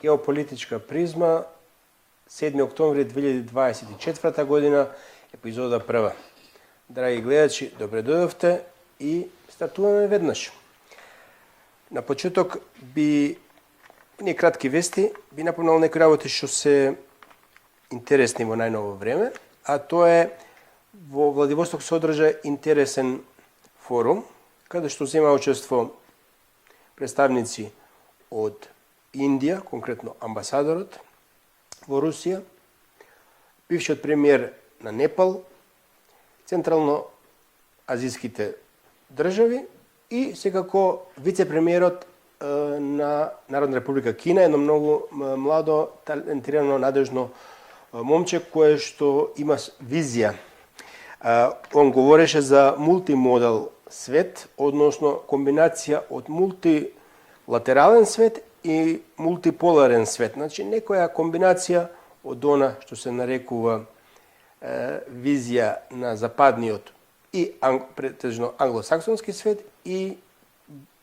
Геополитичка призма, 7. октомври 2024 година, епизода прва. Драги гледачи, добре дојдовте и стартуваме веднаш. На почеток би ние кратки вести, би напомнал некои работи што се интересни во најново време, а тоа е во Владивосток се одржа интересен форум, каде што зема учество представници од Индија, конкретно амбасадорот во Русија, бившиот премиер на Непал, централно-азиските држави и секако вице-премиерот на Народна република Кина, едно многу младо, талентирано, надежно момче кое што има визија. Он говореше за мултимодал свет, односно комбинација од мултилатерален свет и мултиполарен свет. Значи, некоја комбинација од она што се нарекува визија на западниот и претежно англосаксонски свет и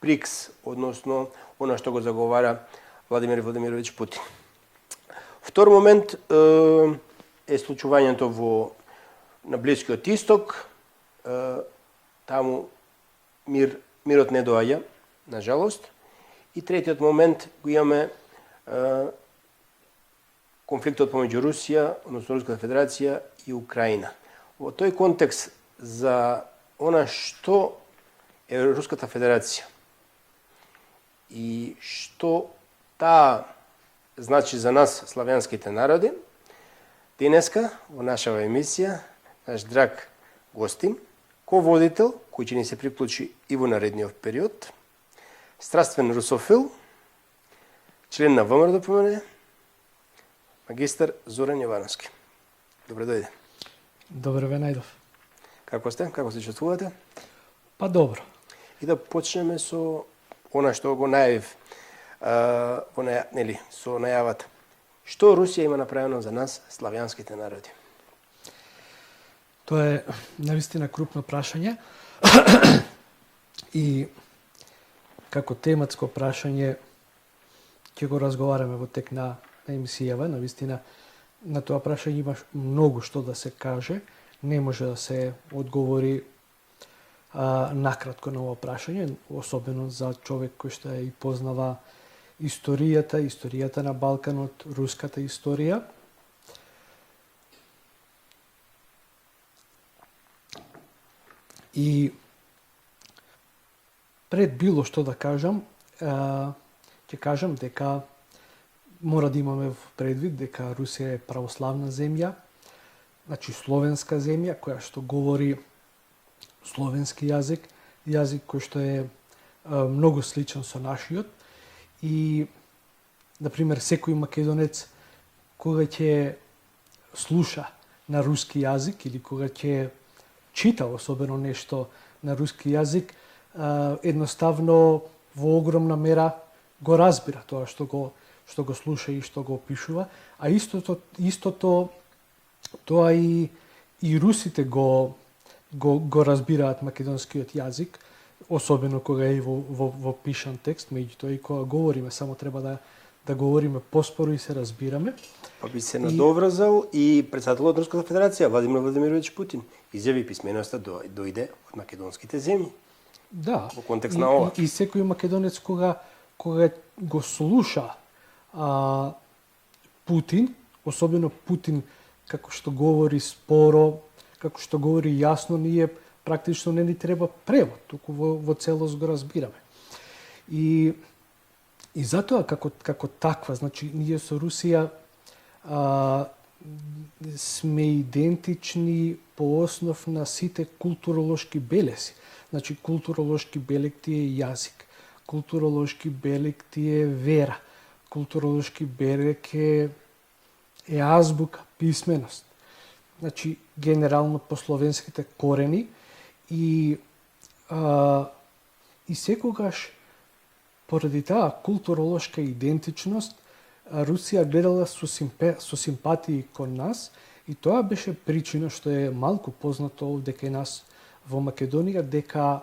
БРИКС, односно она што го заговара Владимир Владимирович Путин. Втор момент е случувањето на Блискиот Исток. Таму мирот не доаѓа, на жалост. И третиот момент го имаме конфликтот помеѓу Русија, односно Руската Федерација и Украина. Во тој контекст за она што е Руската Федерација и што таа значи за нас, славянските народи, денеска во нашава емисија наш драг гостин, ко-водител, кој ќе ни се приклучи и во наредниот период, страствен русофил, член на ВМРО, магистар Зоран Јовановски. Добре дојде. Добре ве најдов. Како сте? Како се чувствувате? Па добро. И да почнеме со она што го најавив, со најавата. Што Русија има направено за нас, славјанските народи? Тоа е навистина крупно прашање и како тематско прашање ќе го разговараме во тек на емисијава. Навистина на тоа прашање има многу што да се каже. Не може да се одговори накратко на ова прашање, особено за човек кој што и познава историјата на Балканот, руската историја. И пред било што да кажам, ќе кажам дека мора да имаме предвид дека Русија е православна земја, значи словенска земја, која што говори словенски јазик кој што е многу сличен со нашиот. И, например, секој македонец кога ќе слуша на руски јазик или кога ќе чита особено нешто на руски јазик, едноставно во огромна мера го разбира тоа што го слуша и што го опишува, а истото тоа и русите го разбираат македонскиот јазик, особено кога е во пишан текст, меѓутоа и кога говориме, само треба да говориме поспоро и се разбираме. Па би се надоврзал и председателот на Руската Федерација, Владимир Владимирович Путин, изјави писменоста дојде од македонските земји. Да. Во контекст на ова. И секој македонец кога го слуша Путин, особено Путин како што говори споро, како што говори јасно, ние практично не ни треба превод, туку во целост го разбираме. И затоа како таква, значи ние со Русија сме идентични по основ на сите културолошки белеси. Значи културолошки белег ти е јазик, културолошки белег ти е вера, културолошки белег е е азбука, писменост. Значи, генерално по словенските корени и секогаш поради таа културолошка идентичност Русија гледала со симпатии кон нас и тоа беше причина што е малку познато овде кај нас во Македонија дека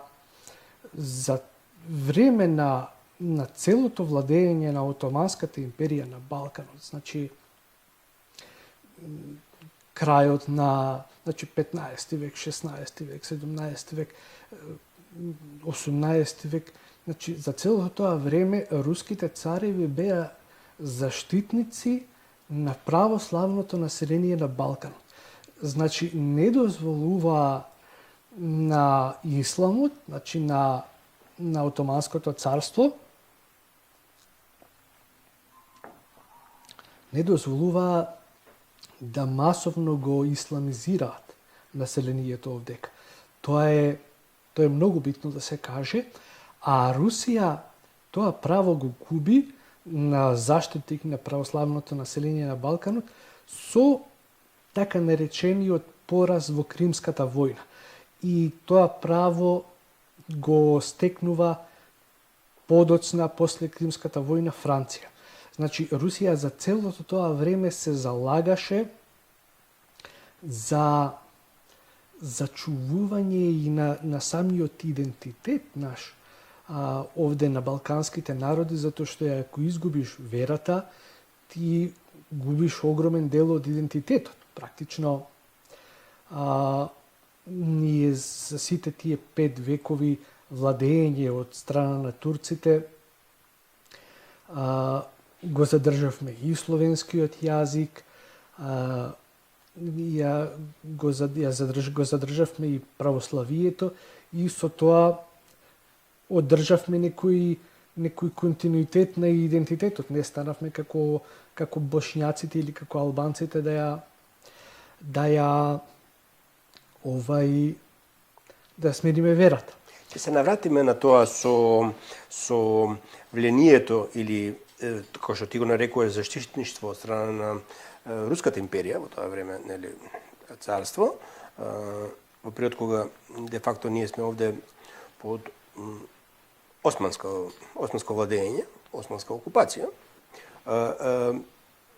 за време на целото владење на Отоманската империја на Балканот, значи крајот на 15 век, 16 век, 17 век, 18 век, значи за целото тоа време руските цареви беа заштитници на православното население на Балканот. Значи не дозволува на исламот, значи на Отоманското царство, не дозволува да масовно го исламизираат населението овдека. Тоа е многу битно да се каже, а Русија тоа право го губи на заштитник на православното население на Балканот со така наречениот пораз во Кримската војна. И тоа право го стекнува подоцна после Кримската војна Франција. Значи, Русија за целото тоа време се залагаше за зачувување и на самиот идентитет наш овде на балканските народи, затоа што ако изгубиш верата, ти губиш огромен дел од идентитетот. Практично, ние за сите тие 5 векови владење од страна на турците го задржавме и словенскиот јазик, го задржавме и православието и со тоа одржавме некој континуитет на идентитетот. Не станавме како бошњаците или како албанците да смениме верата. Ќе се навратиме на тоа со влијанието или како што ти го нарекуваш заштитништво од страна на Руската империја во тоа време, нели, царство, во период кога де факто ние сме овде под османско владење, османска окупација.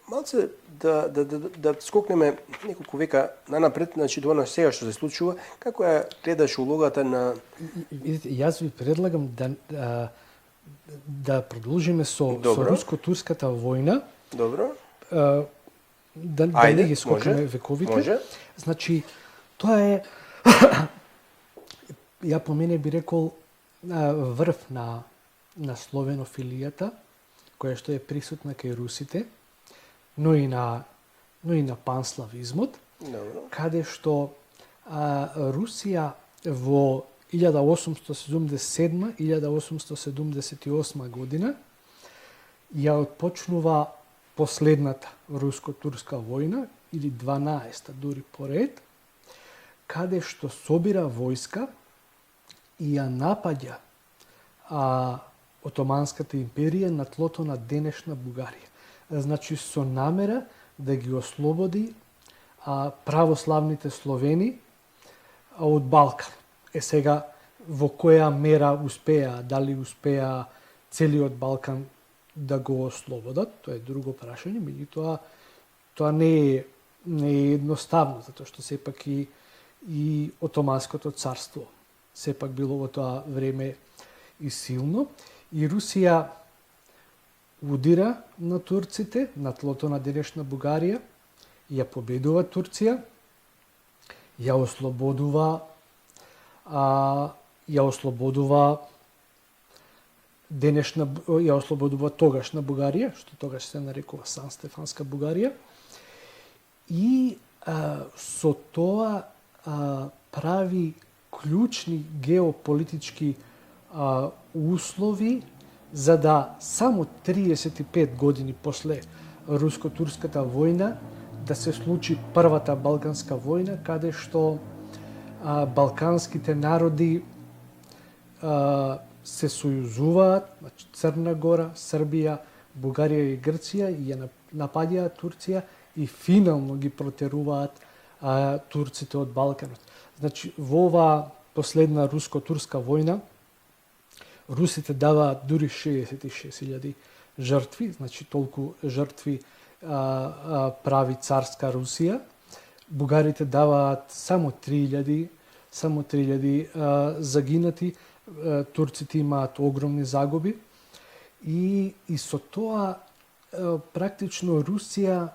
Малце да скокнеме неколку века нанапред, значи до она сега што се случува, како ја гледаш улогата на... Јас ви предлагам да продолжиме со руско-турската војна. Добро. Да не ги скокнеме вековите. Може. Значи, тоа е, ја по мене би рекол, врв на словенофилијата, која што е присутна кај русите, но и на панславизмот, каде што Русија во 1877-1878 година ја отпочнува последната руско-турска војна, или 12-та дури поред, каде што собира војска и ја напаѓа Отоманската империја на тлото на денешна Бугарија. Значи, со намера да ги ослободи православните словени од Балкан. Сега, во која мера успеа, дали успеа целиот Балкан да го ослободат, тоа е друго прашање, меѓутоа тоа не е едноставно, затоа што сепак и Отоманското царство сепак било во тоа време и силно. И Русија удира на турците на тлото на денешна Бугарија, ја победува Турција, ја ослободува тогашна Бугарија, што тогаш се нарекува Сан-Стефанска Бугарија, и со тоа прави клучни геополитички услови за да само 35 години после руско-турската војна да се случи првата Балканска војна, каде што балканските народи се сојузуваат, значи Црна Гора, Србија, Бугарија и Грција, и ја напаѓаат Турција и финално ги протеруваат турците од Балканот. Значи, во оваа последна руско-турска војна, русите даваат дури 66.000 жртви, значи толку жртви прави царска Русија. Бугарите даваат само 3.000 загинати, турците имаат огромни загуби и со тоа практично Русија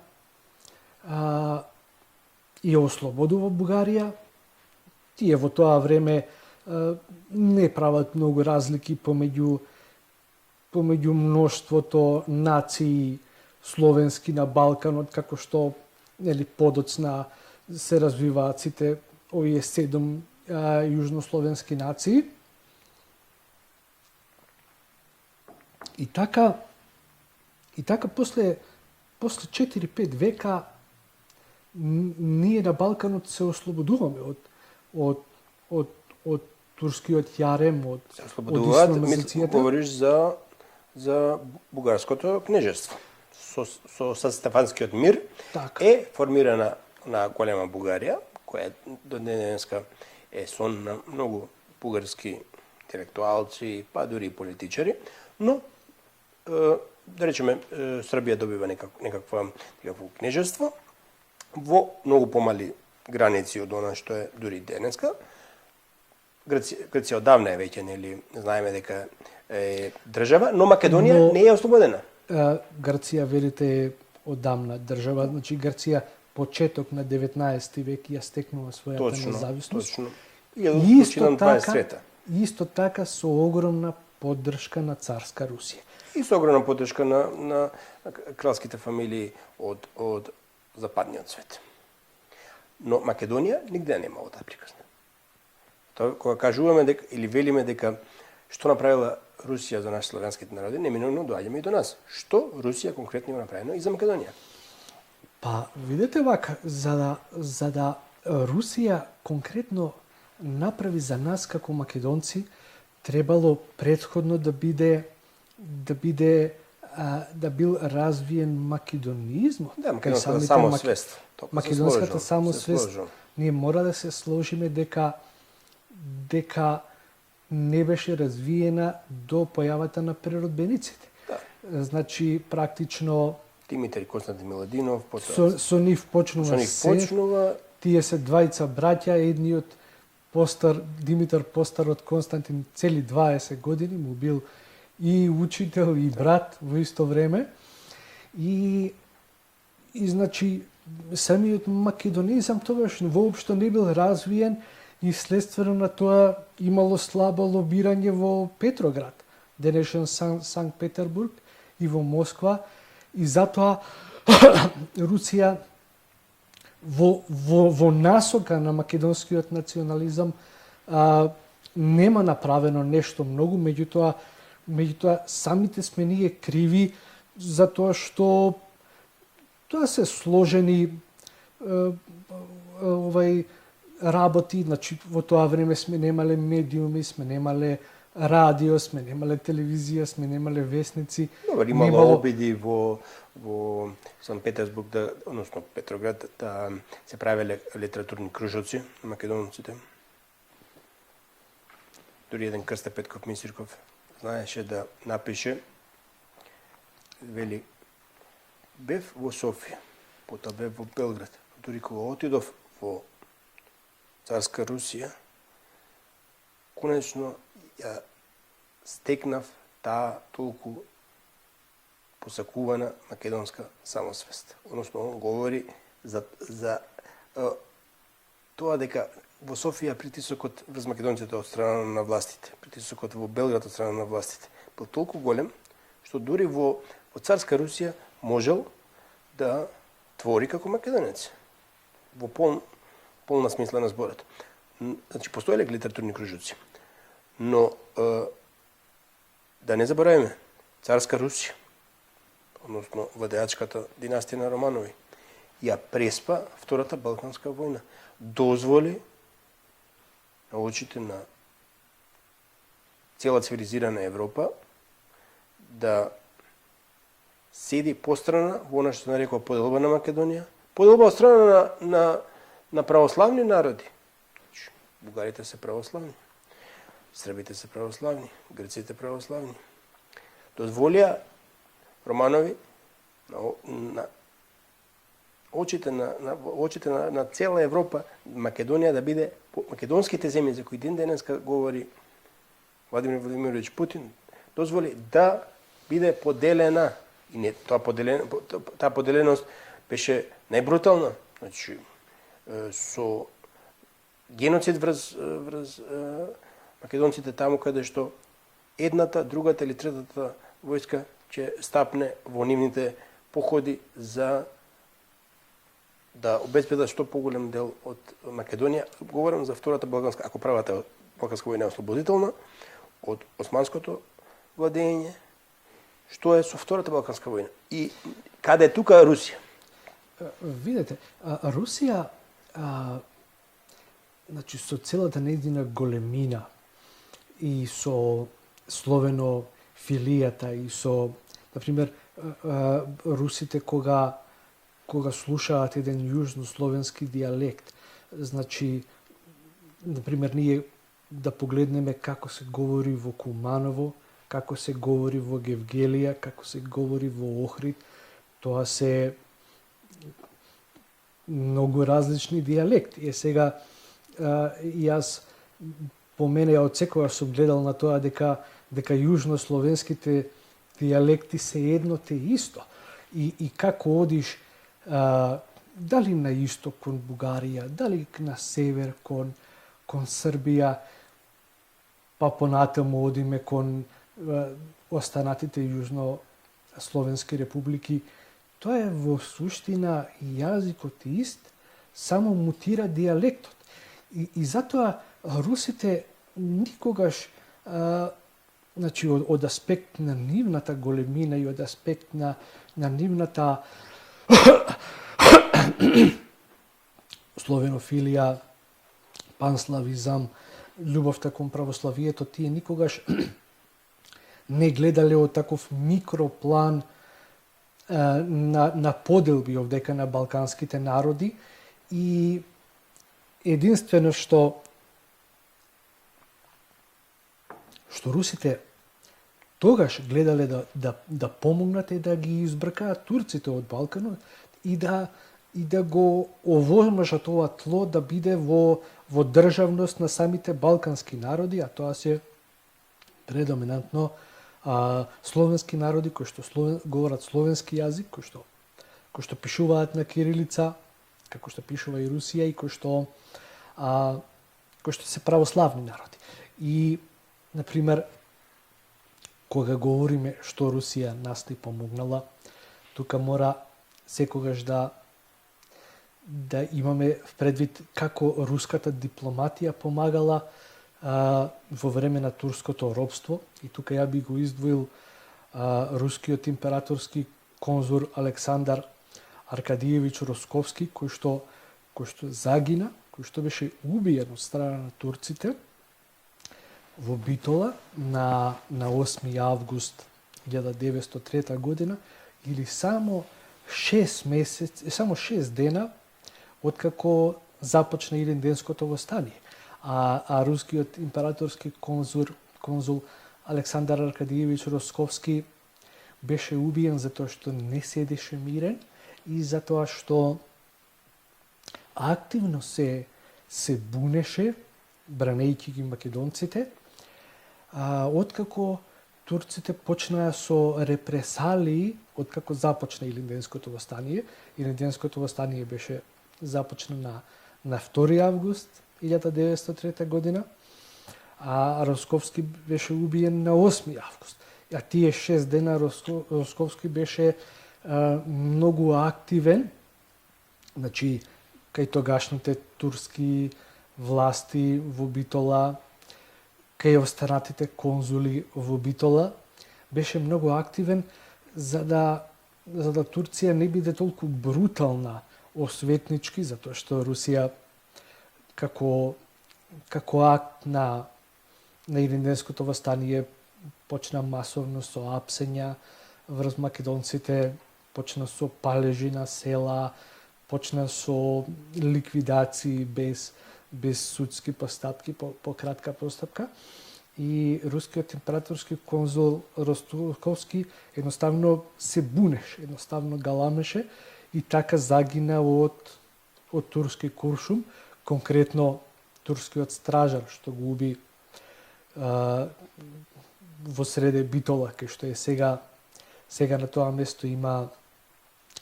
ја ослободува Бугарија. Тие во тоа време не прават многу разлики помеѓу мноштвото нации словенски на Балканот, како што подоцна се развиваат сите овие 7 јужнословенски нации. И така после 4-5 века ние на Балканот се ослободуваме од турскиот јарем, од исламизацијата. Говориш за бугарското кнежество. Со Стефанскиот мир е формирана на голема Бугарија, која до денеска е сон на многу бугарски интелектуалци, па дури и политичари, но да речеме Србија добива некакво кнежество во многу помали граници од она што е дури денеска. Грција одавна е веќе, знаеме дека е држава, но Македонија не е ослободена. Грција, велите, е одамна држава, значи Грција почеток на 19 век ја стекнува својата независност. Точно. Исто така со огромна поддршка на царска Русија. И со огромна поддршка на кралските фамилии од западниот свет. Но Македонија нигде нема оваа приказна. Тоа кога кажуваме дека или велиме дека што направила Русија за нашите славянските народи, неминуно доаѓаме и до нас. Што Русија конкретно направено и за Македонија? Па, видете вака, за да Русија конкретно направи за нас како македонци, требало претходно да бил развиен македонизмот. Да, македонската самосвест. Македонската самосвест. Ние мора да се сложиме дека не беше развиена до појавата на преродбениците. Да. Значи, практично Димитар Константин Миладинов, со нив почнува. Тие се двајца браќа, едниот постар, Димитар постар од Константин, цели 20 години му бил и учител и брат во исто време. И значи самиот македонизам тогаш воопшто не бил развиен и следствено на тоа имало слабо лобирање во Петроград, денешен Санкт Петербург, и во Москва, и затоа Русија во насока на македонскиот национализам нема направено нешто многу, меѓутоа самите сме ние криви за тоа што тоа се сложени работи, значи во тоа време сме немале медиуми, сме немале радио, сме немале телевизија, сме немале весници. Добар, имало обиди во Санкт Петербург, односно Петроград, да се правеле литературни кружоци на македонците. Дури еден Крсте Петков Мисирков знаеше да напише, вели, бев во Софија, потоа бев во Белград. Дури кога отидов во царска Русија, конечно ја стекнав таа толку посакувана македонска самосвест. Односно, он говори за тоа дека во Софија притисокот врз македонците од страна на властите, притисокот во Белград од страна на властите бил толку голем, што дури во царска Русија можел да твори како македонец. Во полна смисла на зборот. Значи, постоеле литературни кружоци. Но, да не забораваме, царска Русија, односно владеачката династија на Романови, ја преспа Втората Балканска војна. Дозволи на очите на цела цивилизирана Европа да седи пострана во она што се нарекува поделба на Македонија, поделба од страна на православни народи. Бугарите се православни, србите се православни, грците православни. Дозволија Романови на очите на цела Европа, Македонија да биде, македонските земји за кои денеска говори Владимир Владимирович Путин, дозволи да биде поделена. И не, таа поделеност беше најбрутална. Значи, со геноцид врз македонците таму каде што едната, другата или третата војска ќе стапне во нивните походи за да обезбедат што поголем дел од Македонија. Говорам за втората балканска, ако правата балканска војна е ослободителна од османското владење, што е со втората балканска војна? И каде е тука Русија? Видете, Русија, значи со целата нејзина големина и со словенофилијата и со, например, русите кога слушаат еден јужнословенски дијалект, значи, например, ние да погледнеме како се говори во Куманово, како се говори во Гевгелија, како се говори во Охрид, тоа се многу различни дијалекти. Сега, јас по мене од секогаш сум гледал на тоа дека јужнословенските дијалекти се едно те исто. И како одиш дали на исток кон Бугарија, дали на север кон Србија, па понатаму одиме кон останатите јужнословенски републики, тоа е во суштина јазикот ист, само мутира дијалектот. И затоа русите никогаш, значи од аспект на нивната големина и од аспект на нивната словенофилија, панславизам, љубовта кон православието, тие никогаш не гледале од таков микроплан на поделби овдека на балканските народи и единствено што русите тогаш гледале да помогнат е да ги избркаат турците од Балканот и да го овозможат ова тло да биде во државност на самите балкански народи, а тоа се предоминантно словенски народи кои што говорат словенски јазик, кои што пишуваат на кирилица, како што пишува и Русија и кои што се православни народи. И, например, кога говориме што Русија нас ни помогнала, тука мора секогаш да имаме предвид како руската дипломатија помагала во време на турското робство. И тука ја би го издвоил рускиот императорски конзул Александар Аркадиевич Росковски, кој што загина, кој што беше убиен од страна на турците во Битола на 8 август 1903 година, или само 6 дена откако започна Илинденското востание. А рускиот императорски конзул Александар Аркадиевич Росковски беше убиен затоа што не седеше мирен и затоа што активно се бунеше, бранејќи ги македонците, откако турците почнаа со репресалии, откако започна Илинденското востание. Илинденското востание беше започна на 2 август 1903 година, а Росковски беше убиен на 8 август. А тие 6 дена Росковски беше многу активен, значи, кај тогашните турски власти во Битола, кај останатите конзули во Битола, беше многу активен за да Турција не биде толку брутална осветнички, затоа што Русија како акт на Илинденското востание почна масовно со апсења врз македонците, почна со палежи на села, почна со ликвидации без судски постапки, по кратка постапка. И рускиот императорски конзул Роструковски едноставно се бунеше, едноставно галамеше и така загина од турски куршум, конкретно турскиот стражар што го уби во среде Битола, кај што е сега на тоа место има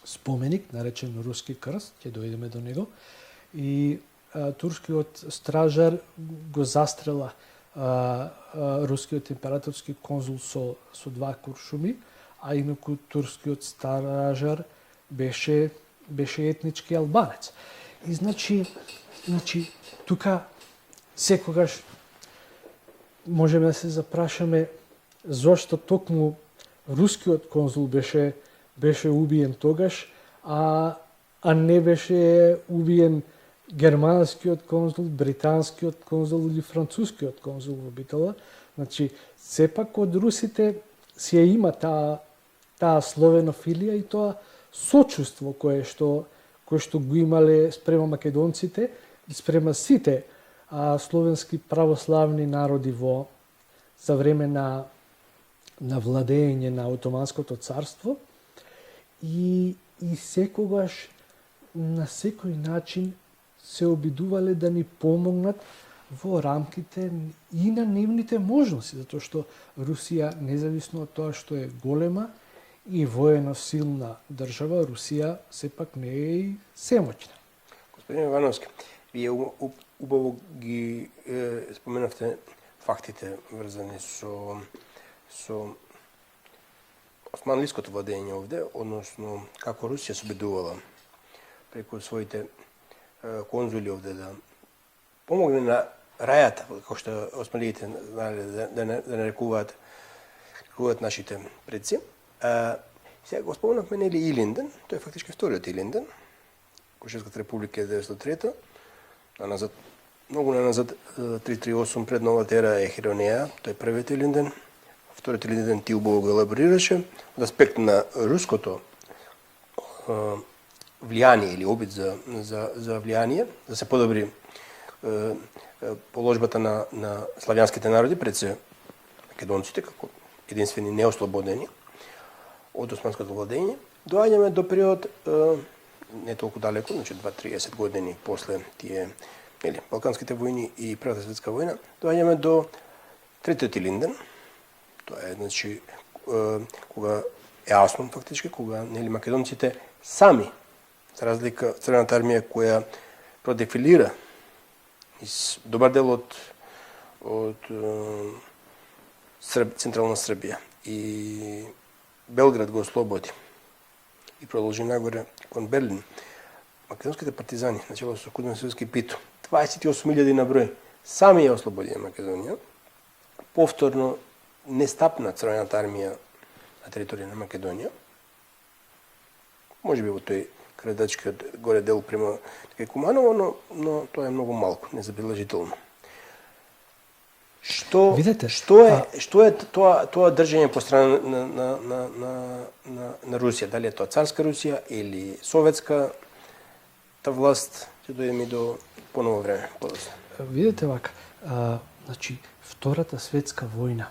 споменик наречен Руски крст, ќе дојдеме до него, и турскиот стражар го застрела рускиот императорски конзул со два куршуми, а инаку турскиот стражар беше етнички албанец. И значи тука секогаш можеме да се запрашаме зошто токму рускиот конзул беше убиен тогаш, а не беше убиен германскиот конзул, британскиот конзул или францускиот конзул во Битола. Значи, сепак од русите си ја има таа словенофилија и тоа сочувство кое што го имале спрема македонците и спрема сите словенски православни народи за време на владење на Отоманското царство и секогаш на секој начин се обидувале да ни помогнат во рамките и на нивните можности, затоа што Русија, независно од тоа што е голема и воено силна држава, Русија сепак не е и семоќна. Господин Ивановски, вие убаво ги споменавте фактите врзани со османлиското владење овде, односно како Русија се обидувала преку своите конзули овде да помогне на рајата, како што османлиите знаеле да нарекуваат нашите предци. Сега го спомнавме нели Илинден, тој е фактички вториот Илинден. Кошевската република е 903-та, многу назад 338 пред новата ера е Херонеја, тој е првиот Илинден. Вториот Илинден ти убаво го елаборираше од аспект на руското влијание или обид за влијание, да се подобри положбата на славјанските народи пред се македонците како единствени неослободени од османското владење. Доаѓаме до период не толку далеко, значи 20-30 години после тие Балканските војни и Првата светска војна, доаѓаме до третиот Илинден. Тоа е значи кога е Аснон фактички, кога македонците сами, за разлика Црвената армија која продефилира добар дел од Централна Србија и Белград го ослободи и продолжи нагоре кон Берлин. Македонските партизани, начело со Кузман Севски Питу, 28.000 на број, сами ја ослободија Македонија. Повторно не стапна Црвената армија на територија на Македонија. Може би во тој крадачкиот горе дел према Куманово, но тоа е многу малку, незабележително. Што е тоа држање по страна на Русија? Дали е тоа царска Русија или советска власт? Ќе дојдеме до поново време, подоцна. Видете вака, значи Втората светска војна,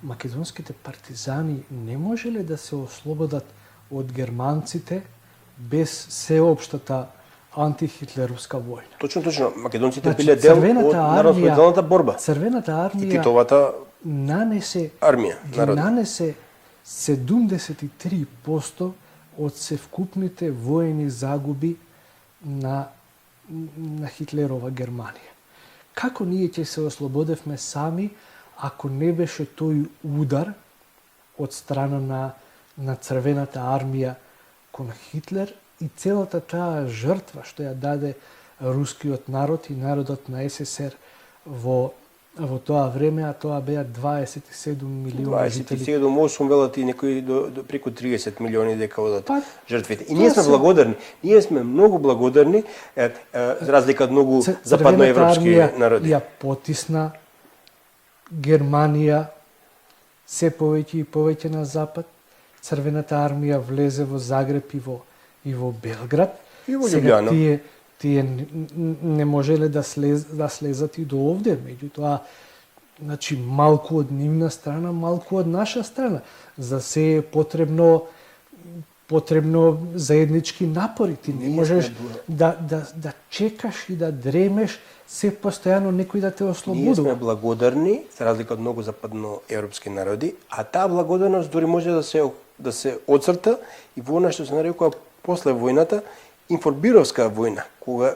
македонските партизани не можеле да се ослободат од германците без сеопштата антихитлеровска војна. Точно. Македонците биле дел од народно-освободителната борба. Црвената армија и Титовата нанесе 73% од севкупните воени загуби на Хитлерова Германија. Како ние ќе се ослободевме сами ако не беше тој удар од страна на Црвената армија кон Хитлер и целата таа жртва што ја даде рускиот народ и народот на СССР во тоа време, а тоа беа 27 милиони жители. 27-8 велат и некои до преку 30 милиони дека одат жртвите. И ние сме благодарни. Ние сме многу благодарни, за разлика од многу западноевропски народи. Ја потисна Германија се повеќе и повеќе на запад. Црвената армија влезе во Загреб и во Белград. И во Сега Љубљана. тие не можеле да слезат и до овде, меѓутоа значи малку од нивна страна, малку од наша страна. За се е потребно заеднички напори. Ти не можеш да чекаш и да дремеш се постојано некој да те Ние ослободува. сме благодарни, за разлика од многу западноевропски народи, а таа благодарност дури може да се оцрта и во она што се нарекува после војната информбировска војна, кога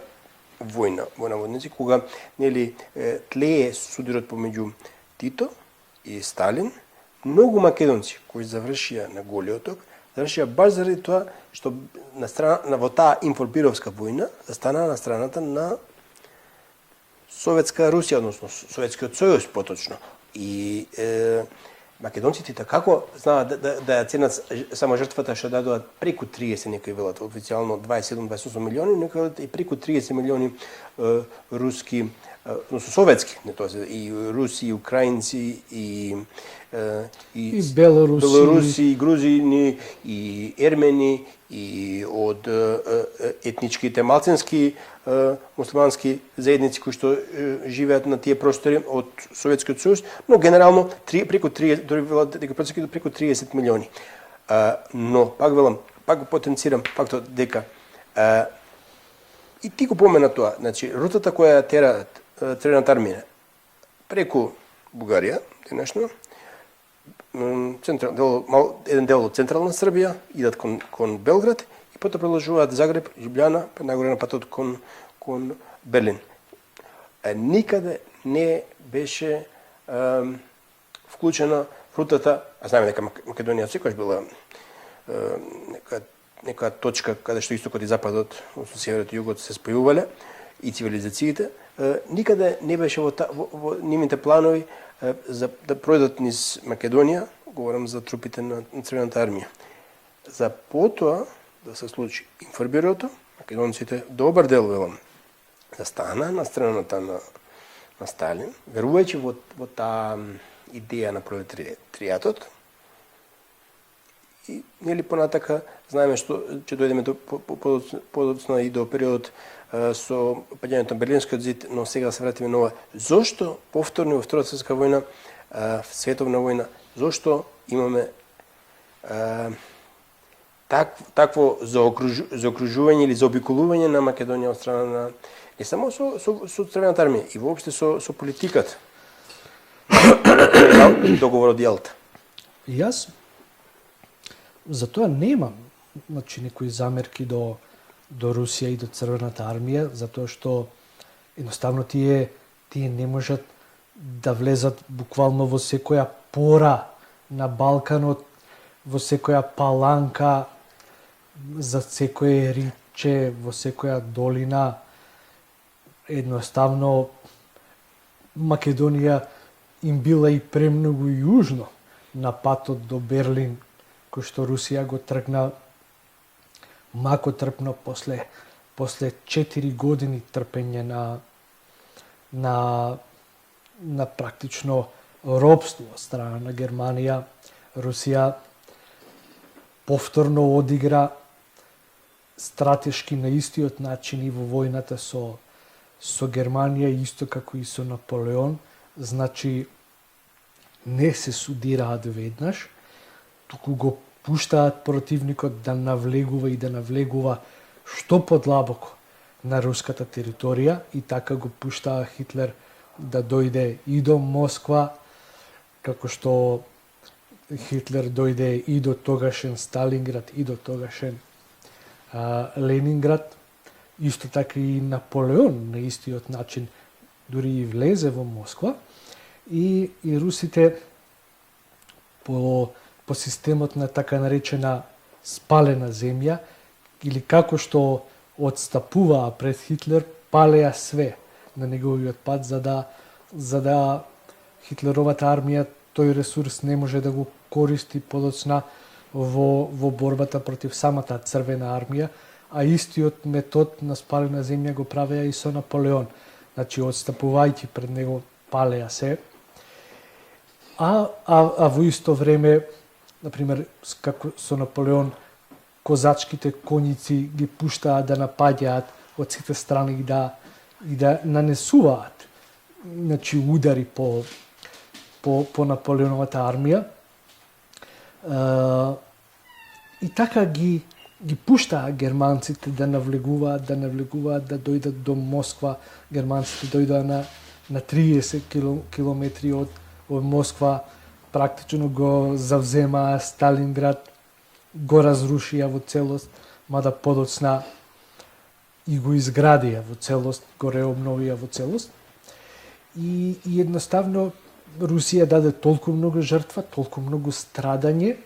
во наводници, кога нели тлее судирот помеѓу Тито и Сталин, многу македонци кои завршија на Голиот ток, завршија баш заради тоа што во таа информбировска војна застанаа на страната на Советска Русија, односно Советскиот сојуз поточно. И македонците како знаат да ја ценат само жртвата што дадоа преку 30, некои велат официјално 27-28 милиони, некои велат и преку 30 милиони руски, односно советски, не тоа се и руси, и украинци, и белоруси, и грузини, и ермени, и од етничките малцински муслимански заедници кои што живеат на тие простори од Советскиот сојуз, но генерално преку 30 милиони. Но пак велам, пак го потенцирам фактот дека и ти го помена тоа, значи рутата која тера Црвената армија преку Бугарија, денешно, еден дел од централна Србија, идат кон Белград и потоа продолжуваат Загреб, Љубљана, нагоре на патот кон Берлин. Никаде не беше вклучена рутата, а знаеме дека Македонија секогаш била нека точка каде што истокот и западот, односно северот и југот се спојувале и цивилизациите, никаде не беше во нивните планови за да пројдат низ Македонија, говорам за трупите на Црвената армија. За потоа да се случи информбирото, македонците добар дел велам застана на страната на Сталин, верувајќи во таа идеја на пролетаријатот. И нели понатака знаеме што ќе дојдеме подоцна и до периодот со паѓањето на Берлинскиот зид, но сега се вратиме на ова. Зошто повторно во Втората светска војна, световна војна, зошто имаме такво заокружување или заобиколување на Македонија од страна на не само со Црвената армија, и воопште со политиката. Договорот Јалта. Јас затоа немам некои замерки до Русија и до Црвената армија, затоа што едноставно тие не можат да влезат буквално во секоја пора на Балканот, во секоја паланка, за секое риче, во секоја долина. Едноставно Македонија им била и премногу јужно на патот до Берлин, кој што Русија го тргна макотрпно после 4 години трпење на практично робство од страна на Германија. Русија повторно одигра стратешки на истиот начин и во војната со Германија, исто како и со Наполеон. Значи, не се судираат веднаш, туку го пуштаат противникот да навлегува што подлабоко на руската територија, и така го пуштаа Хитлер да дојде и до Москва, како што Хитлер дојде и до тогашен Сталинград и до тогашен Ленинград. Исто така и Наполеон на истиот начин дури и влезе во Москва, и русите по системот на така наречена спалена земја, или како што одстапуваа пред Хитлер, палеа све на неговиот пат, за да Хитлеровата армија тој ресурс не може да го користи подоцна во борбата против самата Црвена армија, а истиот метод на спалена земја го правеа и со Наполеон. Значи, одстапувајќи пред него, палеа се. А во исто време, например, како со Наполеон, козачките коњици ги пуштаат да напаѓаат од сите страни и да нанесуваат значи удари по Наполеоновата армија. И така ги пуштаа германците да навлегуваат, да дојдат до Москва. Германците дојдоа на 30 километри од Москва, практично го завземаа Сталинград, го разрушија во целост, мада подоцна и го изградија во целост, го реобновија во целост. И едноставно Русија даде толку многу жртва, толку многу страдање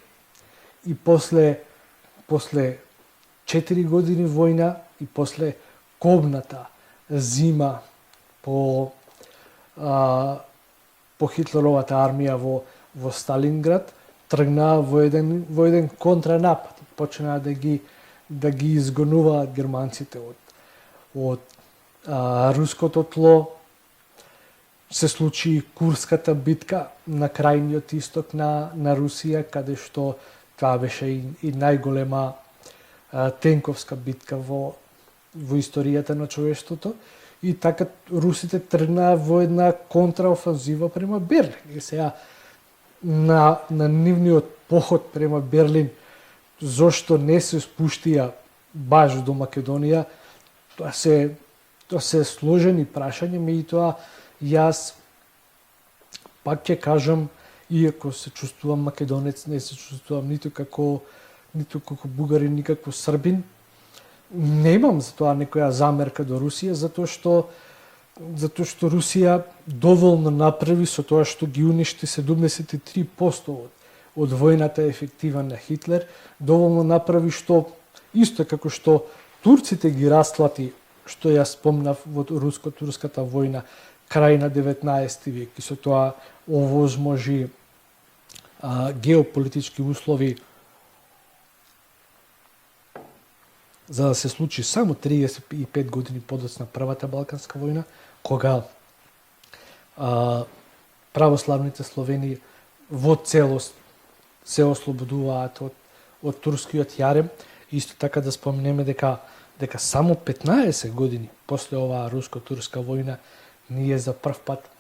и после 4 години војна и после кобната зима по Хитлеровата армија во Сталинград, тргнаа во еден контранапад. Почнаа да ги изгонуваат германците од руското тло. Се случи Курската битка на крајниот исток на Русија, каде што тоа беше и најголема тенковска битка во историјата на човештвото. И така русите тргнаа во една контраофанзива према Берлин. И сега на нивниот поход према Берлин, зошто не се спуштија баш до Македонија, тоа се сложени прашања, меѓутоа јас пак ќе кажам, иако се чувствувам македонец, не се чувствувам ниту како бугарин, ни како србин. Немам за тоа некоја замерка до Русија, затоа што Русија доволно направи со тоа што ги уништи 73% од војната ефектива на Хитлер, доволно направи што исто како што турците ги растлати, што ја спомнав во руско-турската војна крај на 19 век, и со тоа овозможи геополитички услови за да се случи само 35 години подоцна Првата Балканска војна, кога православните словени во целост се ослободуваат од турскиот јарем. Исто така да споменеме дека само 15 години после оваа руско-турска војна ние за прв пат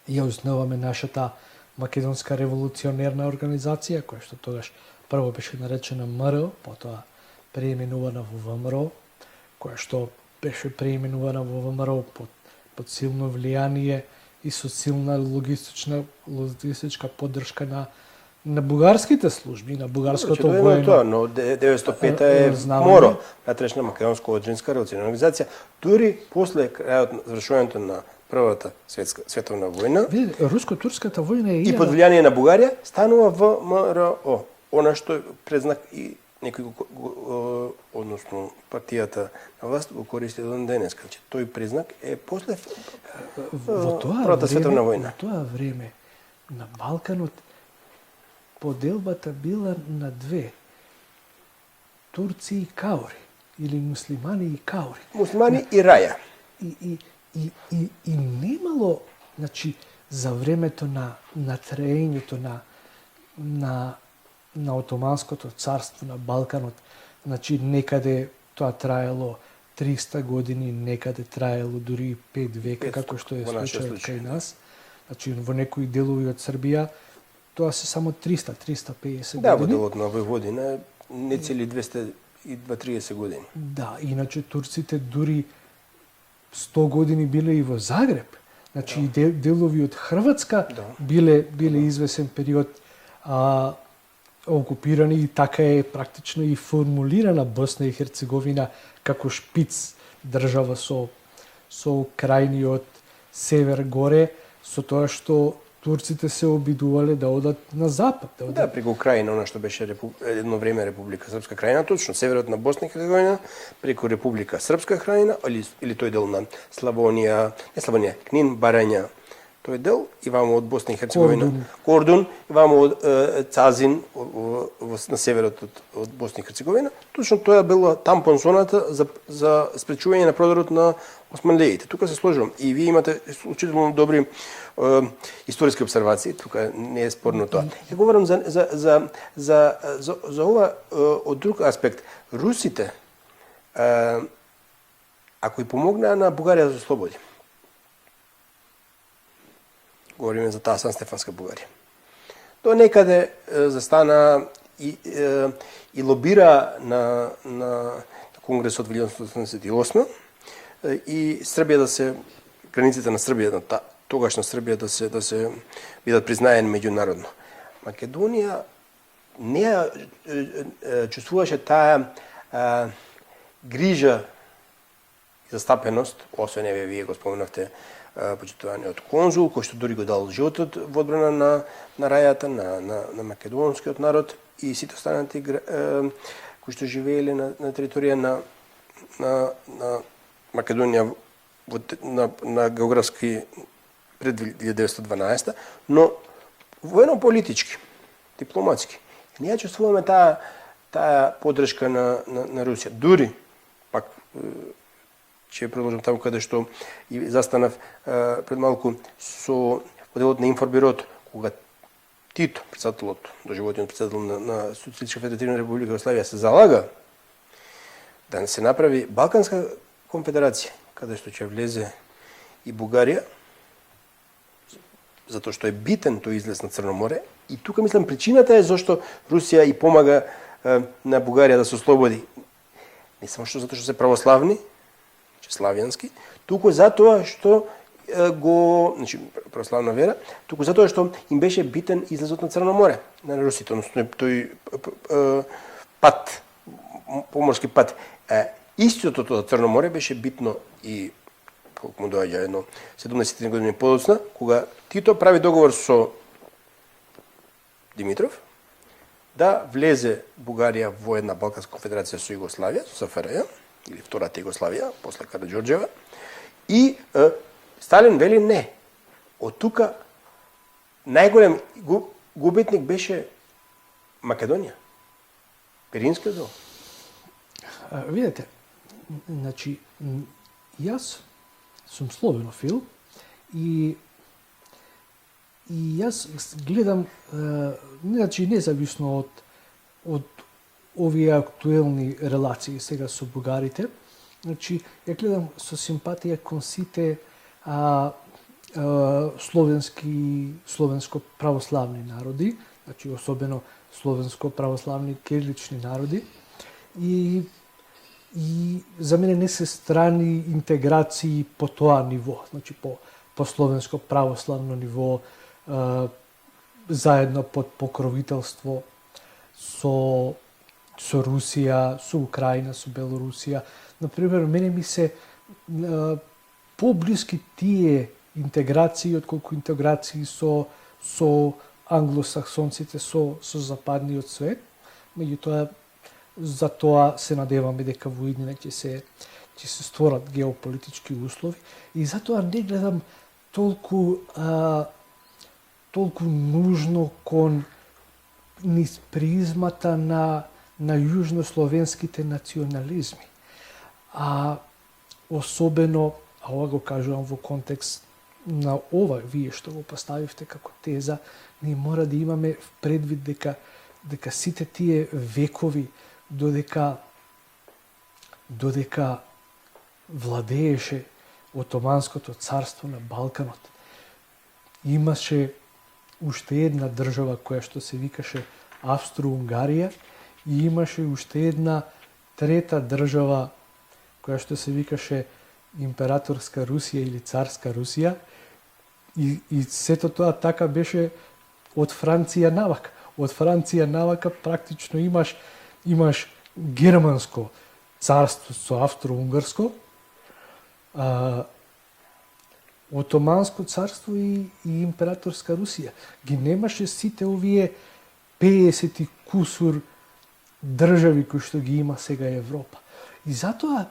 ја основаме нашата македонска револуционерна организација, која што тогаш прво беше наречена МРО, потоа преименувана во ВМРО, која што беше преименувана во ВМРО под силно влијание и со силна логистичка поддршка на бугарските служби, на бугарското војно. Тоа, но 905 е МОРО, натрешна македонска одржинска револуционерна организација, дури после крајот завршувањето на Првата световна војна. Руско-турската војна е и под влијание на Бугарија станува ВМРО. Она што презнак и некој односно партијата на власт го користи до денеска. Тој признак е после Првата световна војна. Во тоа време на Балканот поделбата била на две: турци и каури, или муслимани и каури. Муслимани и раја. И немало, значи, за времето на траењето на Отоманското царство на Балканот, значи некаде тоа траело 300 години, некаде траело дури 5 века, како што е случајот кај нас. Значи во некои делови од Србија тоа се само 300-350 години. Да, во делот на Војводина не цели 230 години. Да, иначе турците дури 100 години биле и во Загреб. Значи и делови од Хрватска биле извесен период окупирани, и така е практично и формулирана Босна и Херцеговина како шпиц држава со крајниот север горе, со тоа што турците се обидувале да одат на запад. Да, преку Крајина, она што беше едно време Република Српска крајина, точно северот на Босна и Херцеговина, преку Република Српска крајина, или тој дел на Славонија, не Славонија, Книн, Барања, тој дел, и вамо од Босна и Херцеговина, Кордун, и вамо од Цазин на северот од Босна и Херцеговина. Точно тоа било тампон зоната за спречување на продорот на османлиите. Тука се сложувам. И вие имате исклучително добри историски обсервации, тука не е спорно тоа. Ја говорам за ова од друг аспект. Русите, ако и помогнаа на Бугарија да се ослободи, говориме за таа Сан-Стефанска Бугарија, тоа некаде застана и лобира на Конгресот во 1988 и Србија да се, границите на Србија, на тогашна Србија да се бидат признаени меѓународно. Македонија не чувствуваше таа грижа и застапеност, освен вие го споменавте, почитуваниот конзул, кој што дури го дал животот во одбрана на рајата, на македонскиот народ и сите останати кои што живееле на територија на Македонија на географски пред 1912, но воено политички, дипломатски. Ние чувствуваме таа поддршка на Русија. Дури, пак ќе продолжам таму каде што и застанав пред малку со поделот на Информбирот, кога Тито, председателот, доживотниот председател на Социјалистичка федеративна република Југославија, се залага да се направи Балканска конфедерација, каде што ќе влезе и Бугарија, затоа што е битен тој излез на Црно море. И тука мислам причината е зашто Русија и помага на Бугарија да се ослободи. Не само затоа што се православни, славјански, туку затоа што значи православна вера, туку затоа што им беше битен излезот на Црно море на русите, односно тој пат, поморски пат. Истото тоа Црно море беше битно и колку му доаѓа едно 70 години подоцна, кога Тито прави договор со Димитров да влезе Бугарија во една Балканска конфедерација со Југославија, со СФРЈ, или втората Југославија, после Караѓорџева, и Сталин вели не. Од тука најголем губитник беше Македонија. Пиринскиот дел. Видете, значи, јас сум словенофил и јас гледам, значи, независно од овие актуелни релации сега со бугарите, значи, ја гледам со симпатија кон сите словенско православни народи, значи особено словенско православни кирилични народи, и за мене не се страни интеграции по тоа ниво, значи по словенско православно ниво, заедно под покровителство со Русија, со Украина, со Белорусија. Например, мене ми се поблиски тие интеграции отколку интеграции со англосаксонците, со западниот свет. Меѓутоа, за тоа се надеваме дека во иднина ќе се створат геополитички услови и затоа не гледам толку нужно кон низ призмата на јужнословенските национализми. Особено, ова го кажувам во контекст на ова вие што го поставивте како теза, ние мора да имаме предвид дека сите тие векови додека владееше Отоманското царство на Балканот, имаше уште една држава која што се викаше Австро-Унгарија и имаше уште една трета држава која што се викаше Императорска Русија или Царска Русија и сето тоа така беше од Франција навака. Од Франција навака практично имаш германско царство со Австро-Унгарско, Отоманско царство и Императорска Русија. Ги немаше сите овие 50 кусур држави кои што ги има сега Европа. И затоа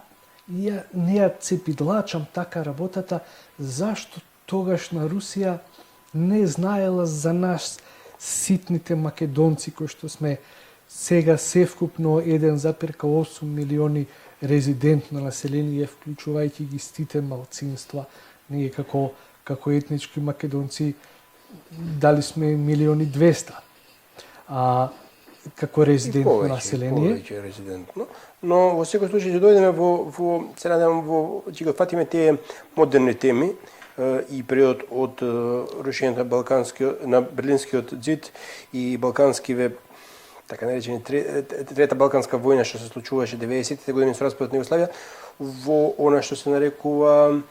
не ја цепидлачам така работата, зашто тогаш на Русија не знаела за нас ситните македонци кои што сме сега севкупно 1,8 милиони резидентно население, вклучувајќи ги сите малцинства. Ние како етнички македонци дали сме 1,200,000. А како резидентно население. Повеќе резидентно. Но во секој случај ќе дојдеме се надевам ќе го фатиме тие модерни теми и период од рушењето на Берлинскиот ѕид и балканскиве така наречени трета балканска војна што се случуваше 90-тите години со распадот на Југославија во она што се нарекува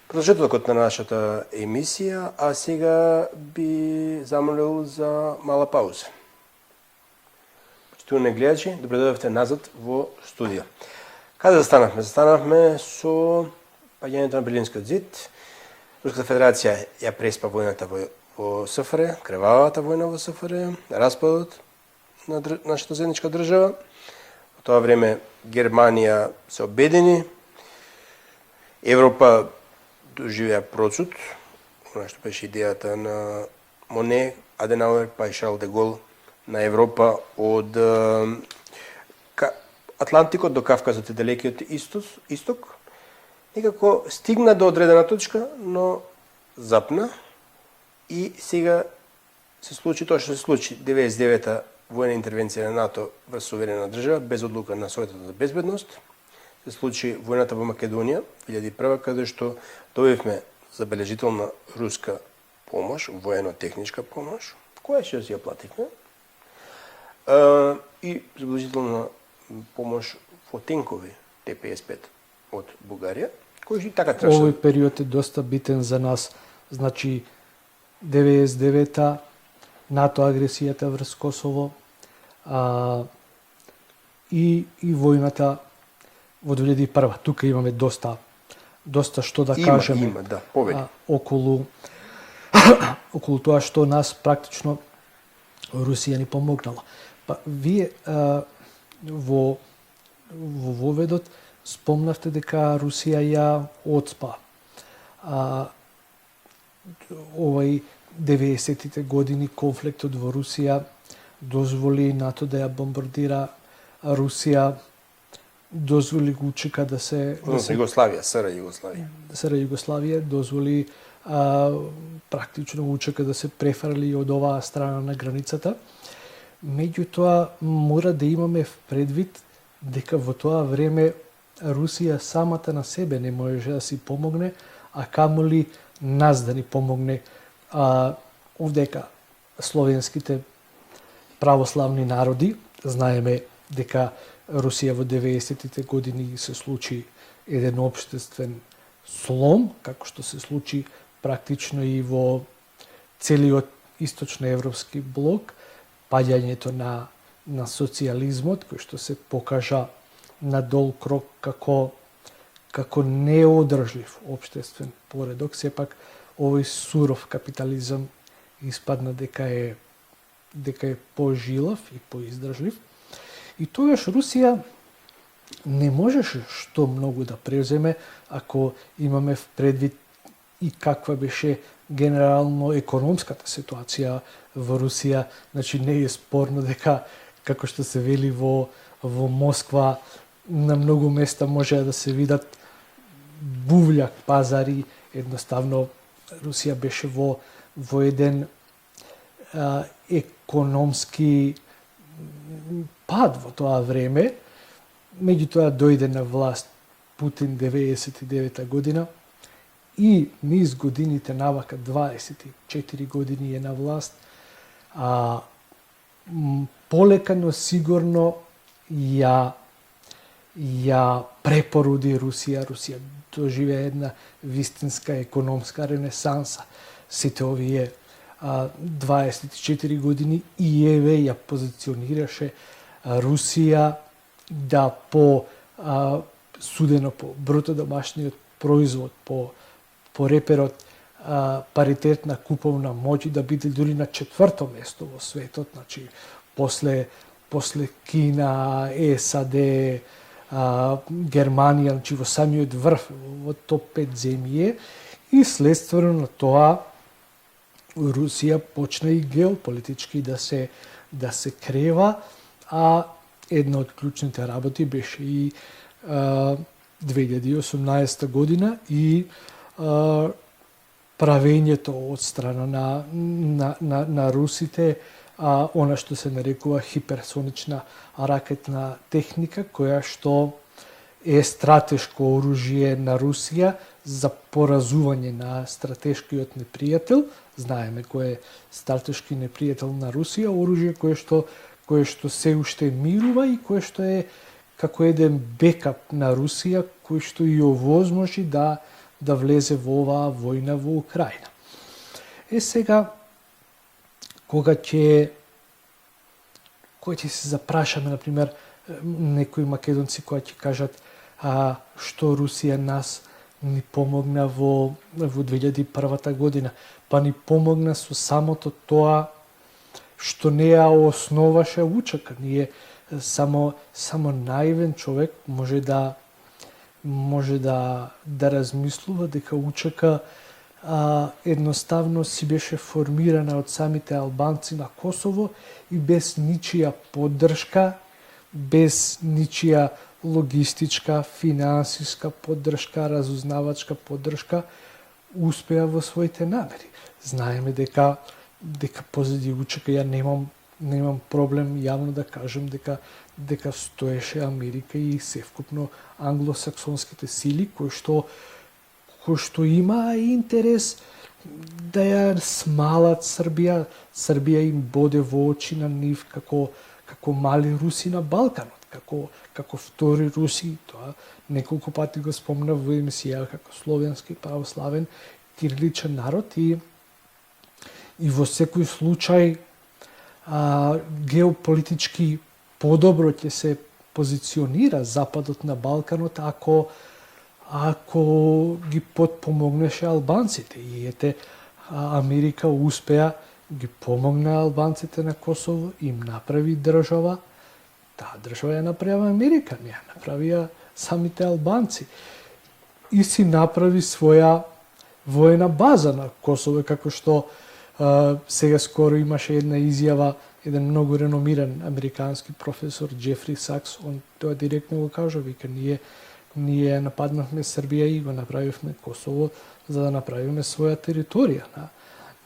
продолжетокот на нашата емисија, а сега би замолил за мала пауза. Почитувани гледачи, добре дојдовте назад во студио. Каде застанавме? Застанавме со паѓањето на Берлинскиот ѕид. Руската федерација ја преспа војната во СФР, крвавата војна во СФР, распадот на нашата заедничка држава. Во тоа време Германија се обедини, Европа доживеа процут, она што беше идејата на Моне, Аденауер, па и Шарл де Гол на Европа од Атлантикот до Кавказот и далекиот исток. Некако стигна до одредена точка, но запна и сега се случи тоа што се случи. 99-та војна интервенција на НАТО врз суверена држава без одлука на Советот за безбедност. Се случи војната во Македонија 2001, каде што добивме забележителна руска помош, воено-техничка помош, која ќе си ја плативме, и забележителна помош во тенкови Т-55 од Бугарија, кој и така требаше. Овој период е доста битен за нас. Значи 99-та НАТО агресијата врз Косово и војната во 2001. Тука имаме доста што да кажеме. Има, да, повеќе. Околу тоа што нас практично Русија ни помогнала. Па вие во воведот спомнавте дека Русија ја отспа. Овај 90-тите години конфликтот во Русија дозволи НАТО да ја бомбардира Русија, дозволи го учека да се Југославија, СР Југославија, дозволи практично го учека да се префрли од оваа страна на границата. Меѓутоа мора да имаме предвид дека во тоа време Русија самата на себе не можеше да си помогне, а камоли нас да ни помогне. Овдека словенските православни народи, знаеме дека Русија во 90-тите години се случи еден општествен слом, како што се случи практично и во целиот источноевропски блок, паѓањето на социјализмот, кој што се покажа на дол крок како неодржлив општествен поредок. Сепак овој суров капитализам испадна дека е пожилав и поиздржлив. И тогаш Русија не можеше што многу да преземе ако имаме в предвид и каква беше генерално економската ситуација во Русија. Значи не е спорно дека, како што се вели во Москва, на многу места може да се видат бувљак пазари. Едноставно Русија беше во еден економски пад во тоа време. Меѓутоа дојде на власт Путин 99-та година и низ годините навака 24 години е на власт. Полека, но сигурно ја препороди Русија. Русија доживеа една вистинска економска ренесанса. Сите овие 24 години и еве ја позиционираше Русија да по судено по бруто домашниот производ, по реперот паритет на куповна моќ да биде дури на 4-то место во светот, значи после Кина, САД, Германија, значи во самиот врв, во топ 5 земји, И следствено на тоа Русија почна и геополитички да се крева, а една од клучните работи беше и 2018 година и правењето од страна на русите она што се нарекува хиперсонична ракетна техника, која што е стратешко оружје на Русија за поразување на стратешкиот непријател. Знаеме кој е стратешки непријател на Русија, оружје кое што се уште мирува и кое што е како еден бекап на Русија, кој што и овозможи да влезе во оваа војна во Украина. Сега, кога ќе се запрашаме, например, некои македонци кои ќе кажат што Русија нас ни помогна во 2001 година, па ни помогна со самото тоа што не ја основаше УЧК. Ние само наивен човек може да размислува дека УЧК едноставно си беше формирана од самите албанци на Косово и без ничија поддршка, без ничија логистичка, финансиска поддршка, разузнавачка поддршка, успеа во своите намери. Знаеме дека позади УЧК ја немам проблем јавно да кажем дека стоеше Америка и севкупно англосаксонските сили кои што имаа интерес да ја смалат Србија. Србија им боде во очи на нив како мали руси на Балканот, како втори руси. Тоа неколку пати го спомна во емисија како словенски православен кириличен народ и во секој случај геополитички подобро ќе се позиционира Западот на Балканот ако ги подпомогнеше албанците. И ете, Америка успеа, ги помогна албанците на Косово, им направи држава. Таа држава ја направи Америка, не ја направија самите албанци. И си направи своја воена база на Косово, како што сега скоро имаше една изјава, еден многу реномиран американски професор Джефри Сакс, он тоа директно го кажа, вика, ние нападнавме Србија и го направивме Косово за да направиме своја територија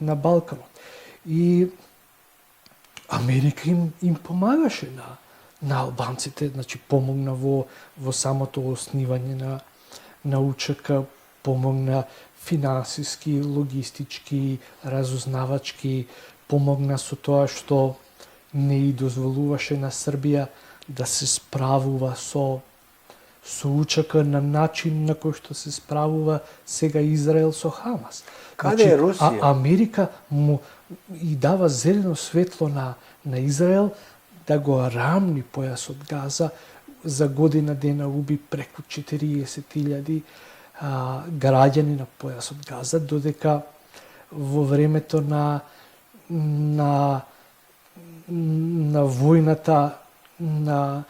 на Балканот. И Америка им помагаше на албанците, значи помогна во самото основање на УЧК, помогна финансиски, логистички, разузнавачки, помогна со тоа што не и дозволуваше на Србија да се справува со УЧК на начин на кој што се справува сега Израел со Хамас. Каде е Русија? Америка му и дава зелено светло на Израел да го рамни појасот Газа. За година дена уби преку 40.000 граѓани на појасот Газа, додека во времето на војната на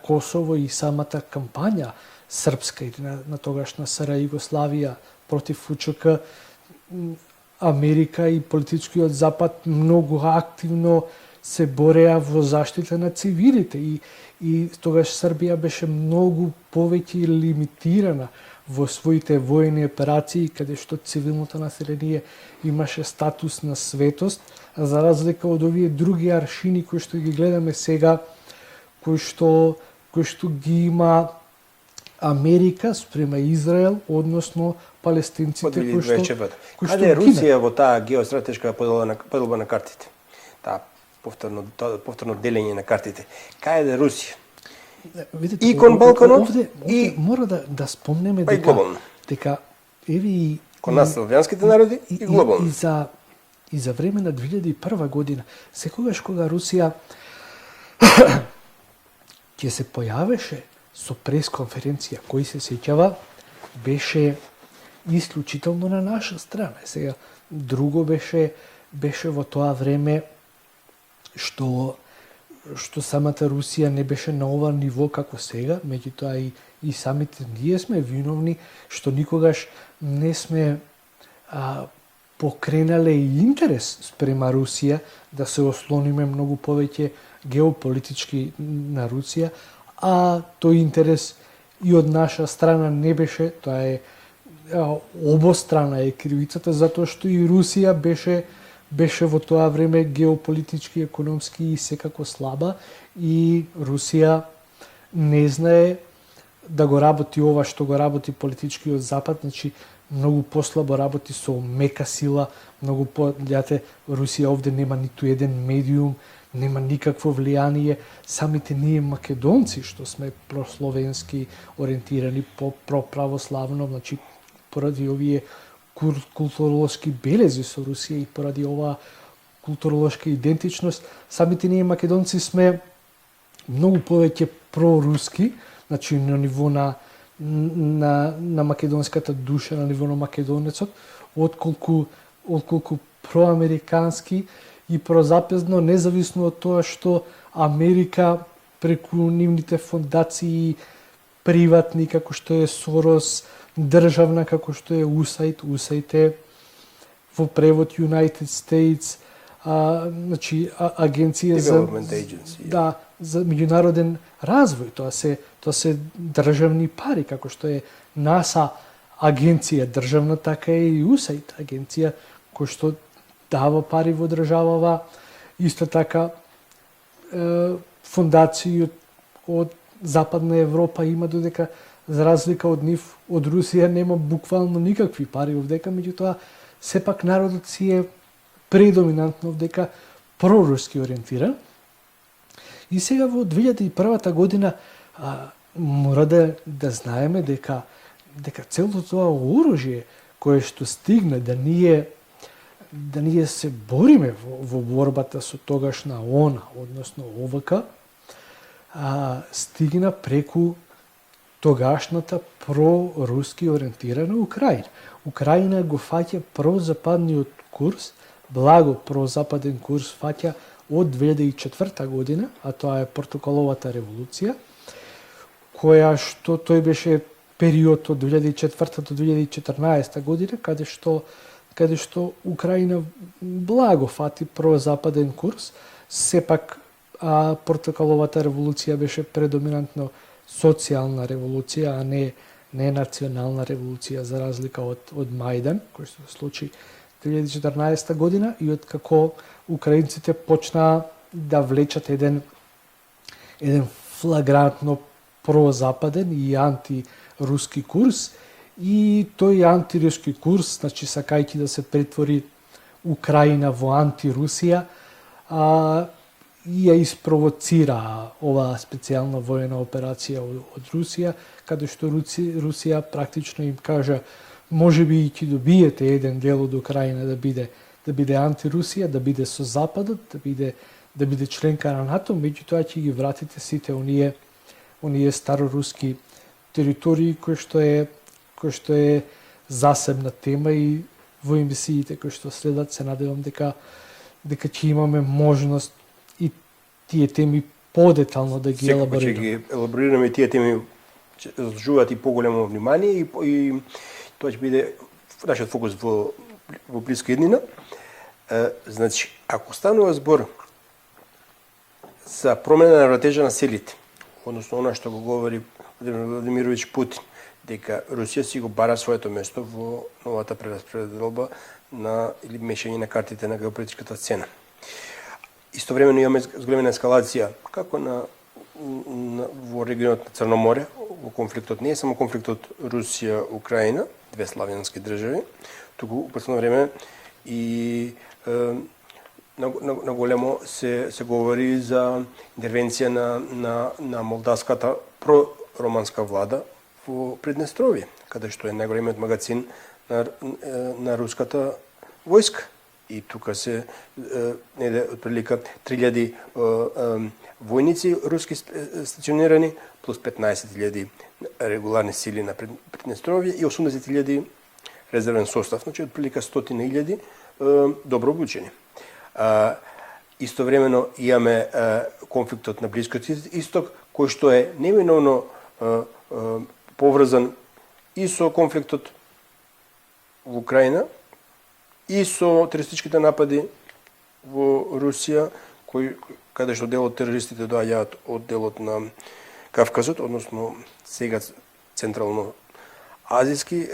Косово и самата кампања српска или на тогашна СР Југославија против УЧК, Америка и политичкиот Запад многу активно се бореа во заштита на цивилите и тогаш Србија беше многу повеќе лимитирана во своите војни операции, каде што цивилното население имаше статус на светост, за разлика од овие други аршини кои што ги гледаме сега, кои што ги има Америка спрема Израел, односно палестинците кои што Каде е Русија во таа геостратешка поделба на картите? Таа повторно делење на картите. Каде е Русија? Видите, и кон Балканот, овде и мора да спомнеме дека еви кон нас славјанските народи и глобално. И за време на 2001 година, секогаш кога Русија ќе се појавеше со пресконференција, кој се сеќава, беше исклучително на наша страна. Сега, друго беше во тоа време што самата Русија не беше на ова ниво како сега, меѓутоа и самите ние сме виновни што никогаш не сме покренале и интерес спрема Русија, да се ослониме многу повеќе геополитички на Русија, а тој интерес и од наша страна не беше, тоа е обострана е кривицата, затоа што и Русија беше во тоа време геополитички, економски и секако слаба, и Русија не знае да го работи ова што го работи политичкиот Запад, значи многу послабо работи со мека сила, гледате, Русија овде нема ниту еден медиум, нема никакво влијание. Самите ние македонци, што сме прословенски ориентирани, проправославно, значи поради овие културолошки белези со Русија и поради оваа културолошка идентичност, самите ние македонци сме многу повеќе проруски, значи на ниво на македонската душа, на ниво на македонецот, отколку проамерикански и прозападно, независно од тоа што Америка преку нивните фондации приватни, како што е Сорос, државна, како што е USAID е во превод United States, значи агенција за меѓународен развој, тоа се државни пари, како што е НАСА агенција државна, така е и USAID агенција кој што дава пари во државава. Исто така фондации од Западна Европа има, додека за разлика од нив, од Русија нема буквално никакви пари овдека, меѓутоа сепак народот си е предоминантно овдека проруски ориентиран. И сега во 2001 година мора да знаеме дека целото тоа оружје кое што стигна да ние се бориме во борбата со тогашна ООН, односно ОВК, стигна преку тогашната проруски ориентирана Украина. Украина го фаќа прозападниот курс, благо прозападен курс фаќа од 2004 година, а тоа е Портокаловата револуција, која што тој беше период од 2004 до 2014 година, каде што Украина благо фати прозападен курс. Сепак Портокаловата револуција беше предоминантно социјална револуција, а не национална револуција, за разлика од Мајдан, кој се случи 2014 година, и од како украинците почнаа да влечат еден флагрантно прозападен и антируски курс, и тој антируски курс, значи сакајќи да се претвори Украина во антирусија, и ја испровоцира оваа специјална воена операција од Русија, каде што Русија практично им кажа можеби и ќе добиете еден дел од Украина да биде антирусија, да биде со Западот, да биде членка на НАТО, меѓутоа ќе ги вратите сите оние староруски територии кои што е засебна тема, и во емисиите кои што следат се надевам дека ќе имаме можност и тие теми подетално да ги елаборираме. Ќе ги елаборираме тие теми, ќе заслужуваат и поголемо внимание, и тоа ќе биде нашиот фокус во блиска иднина. Значи, ако станува збор за промена на равнотежа на силите, односно она што го говори Владимирович Путин, дека Русија си го бара своето место во новата прераспределба или мешање на картите на геополитичката сцена. Истовремено имаме зголемена ескалација како во регионот на Црно море, во конфликтот, не е само конфликтот Русија-Украина, две славянски држави, туку у последно време и на големо се говори за интервенција на молдавската пророманска влада во Приднестровје, каде што е најголемиот магазин на руската војска. И тука се отприлика 3000 војници руски стационирани, плюс 15.000 регуларни сили на Приднестровје и 80.000 резервен состав, значи отприлика 100.000 добро обучени. Истовремено имаме конфликтот на Блискиот исток, кој што е неминовно поврзан и со конфликтот во Украина, и со терористичките напади во Русија, каде што дел од терористите доаѓаат од делот на Кавказот, односно сега централно азијски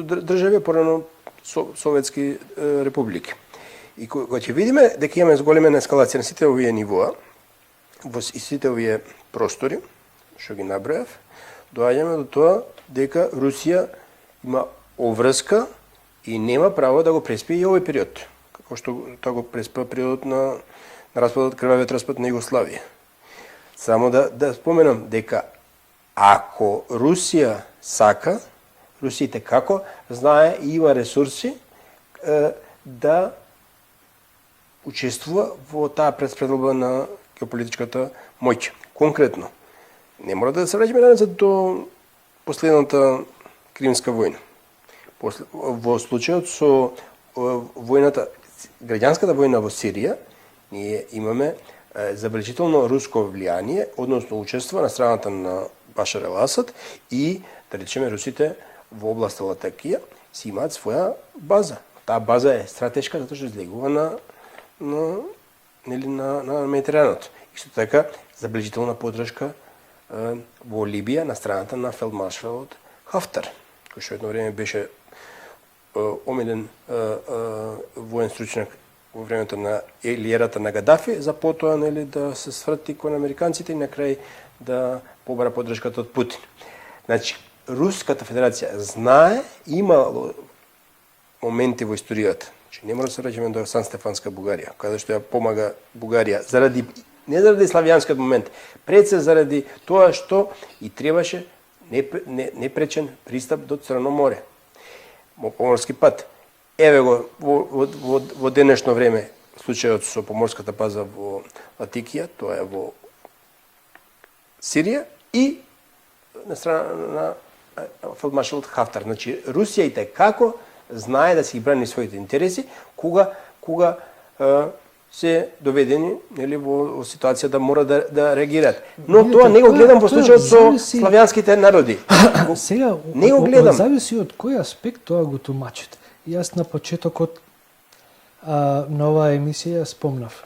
држави, порано советски републики. И кога ќе видиме дека имаме зголемена ескалација на сите овие нивоа, во сите овие простори, што ги набројав, доаѓаме до тоа дека Русија има обврска и нема право да го преспие и овој период, како што тоа го преспа периодот на распадот, крвавиот распад на Југославија. Само да споменам дека ако Русија сака, Русиите како знае и има ресурси да учествува во таа преспределба на геополитичката моќ. Конкретно, не мора да се враќаме назад до последната Кримска војна. Во случајот со војната, граѓанската војна во Сирија, ние имаме забележително руско влијание, односно учество на страната на Башар ел-Асад и, да речеме, русите во област Латакија си имаат своја база. Таа база е стратешка затоа што излегува на Медитеранот. Исто така, забележителна подршка во Либија на страната на фелдмаршалот Хафтар, кој што едно време беше омилен воен стручњак во времето на ерата на Гадафи, за потоа да се сврти кон американците и на крај да побара поддршката од Путин. Значи, Руската Федерација знае, имало моменти во историјата, че не мора да се враќаме до Сан-Стефанска Бугарија, каде што ја помага Бугарија не заради славјанскиот момент, пред се заради тоа што и требаше непречен пристап до Црно море. Поморски пат. Еве го во денешно време случајот со поморската база во Латикија, тоа е во Сирија и на страна на фелдмаршалот Хафтар. Значи, Русија и како знае да си брани своите интереси кога се доведени во ситуација да мора да реагираат. Но тоа не го гледам во случајот со славјанските народи. Сега, не го гледам. Зависи од кој аспект тоа го тумачите. Јас на почетокот на оваа емисија спомнав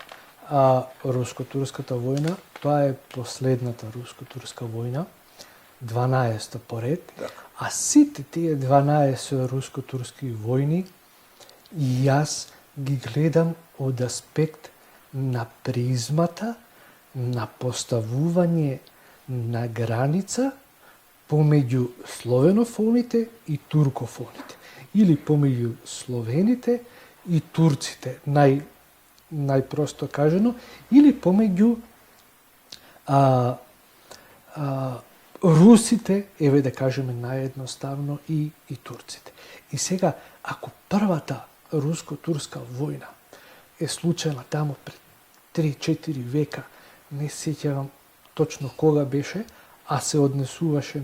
руско-турската војна, тоа е последната руско-турска војна, 12-та поред, а сите тие 12 руско-турски војни јас ги гледам од аспект на призмата на поставување на граница помеѓу словенофоните и туркофоните, или помеѓу словените и турците, најпросто кажано, или помеѓу русите, еве да кажеме наједноставно, и турците. И сега, ако првата руско-турска војна е случајна тамо пред 3-4 века, не сеќавам точно кога беше, а се однесуваше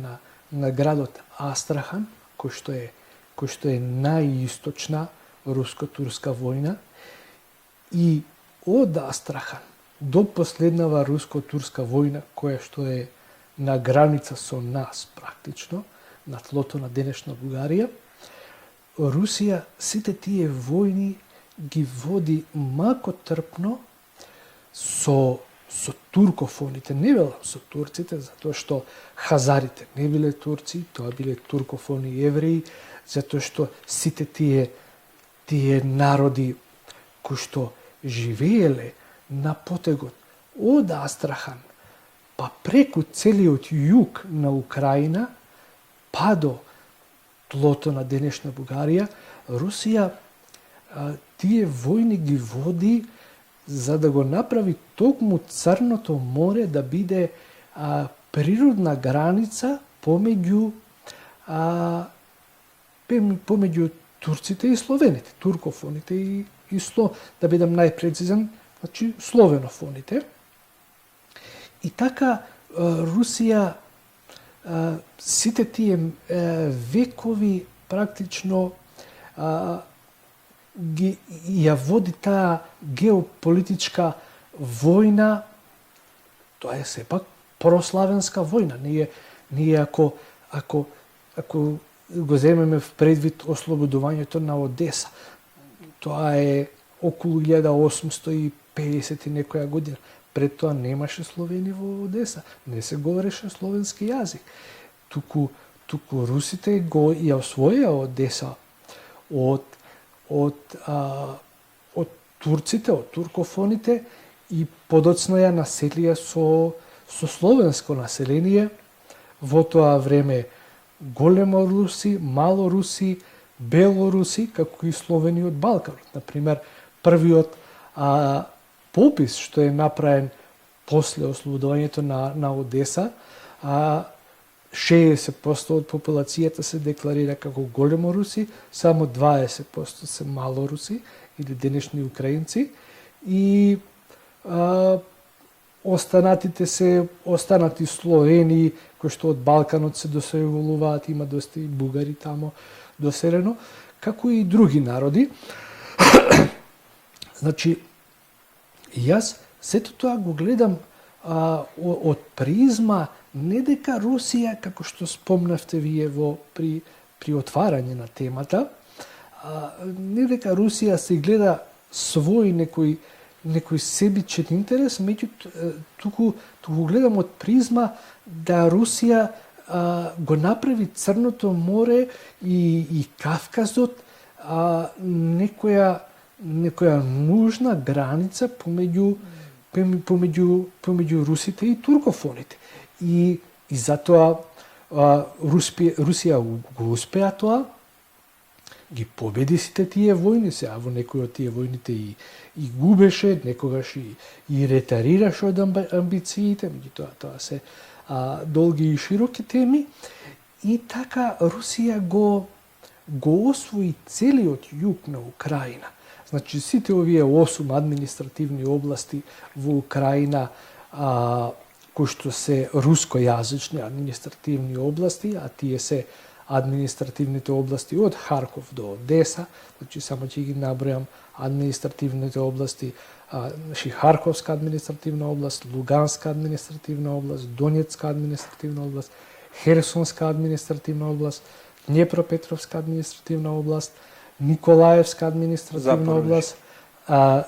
на градот Астрахан, кој што е најисточна руско-турска војна, и од Астрахан до последнава руско-турска војна, која што е на граница со нас практично, на тлото на денешна Бугарија, Русија сите тие војни ги води мако трпно со туркофоните, не велам со турците, затоа што хазарите не биле турци, тоа биле туркофони евреи, затоа што сите тие народи кои што живееле на потегот од Астрахан, па преку целиот југ на Украина, па до тлото на денешна Бугарија, Русија тие војни ги води за да го направи токму Црното море да биде природна граница помеѓу турците и словените, туркофоните и да бидам најпрецизен, значи словенофоните. И така Русија сите тие векови практично ја води таа геополитичка војна, тоа е сепак прославенска војна. Ние ако го земеме в предвид ослободувањето на Одеса, тоа е околу 1850 и некоја година. Пред тоа немаше Словени во Одеса, не се говореше словенски јазик. Туку русите го ја освоија Одеса од турците, од туркофоните и подоцна ја населија со словенско население. Во тоа време големо руси, мало руси, белоруси, како и словени од Балканот. Например, првиот попис што е направен после ослободувањето на Одеса, 60% од популацијата се декларира како големо руси, само 20% се мало руси или денешни украинци и останати словени кои што од Балканот се доселуваат, има доста и бугари тамо доселено, како и други народи. Значи, јас сето тоа го гледам од призма не дека Русија, како што спомнавте вие при отварање на темата, не дека Русија се гледа свој некој себичен интерес, меѓутоа туку гледам од призма да Русија го направи Црното море и Кавказот некоја нужна граница помеѓу русите и туркофоните. И затоа Русија го успеа тоа, ги победи сите тие војни, сега во некои од тие војните и губеше, некогаш и ретарираше од амбициите, меѓутоа тоа се долги и широки теми. И така Русија го освои целиот југ на Украина. Значи сите овие 8 административни области во Украина кои што се рускојазични административни области, а тие се административните области од Харков до Одеса, значи само ќе ги набројам административните области, Харковска административна област, Луганска административна област, Донецка административна област, Херсонска административна област, Днепропетровска административна област, Николаевска административна област,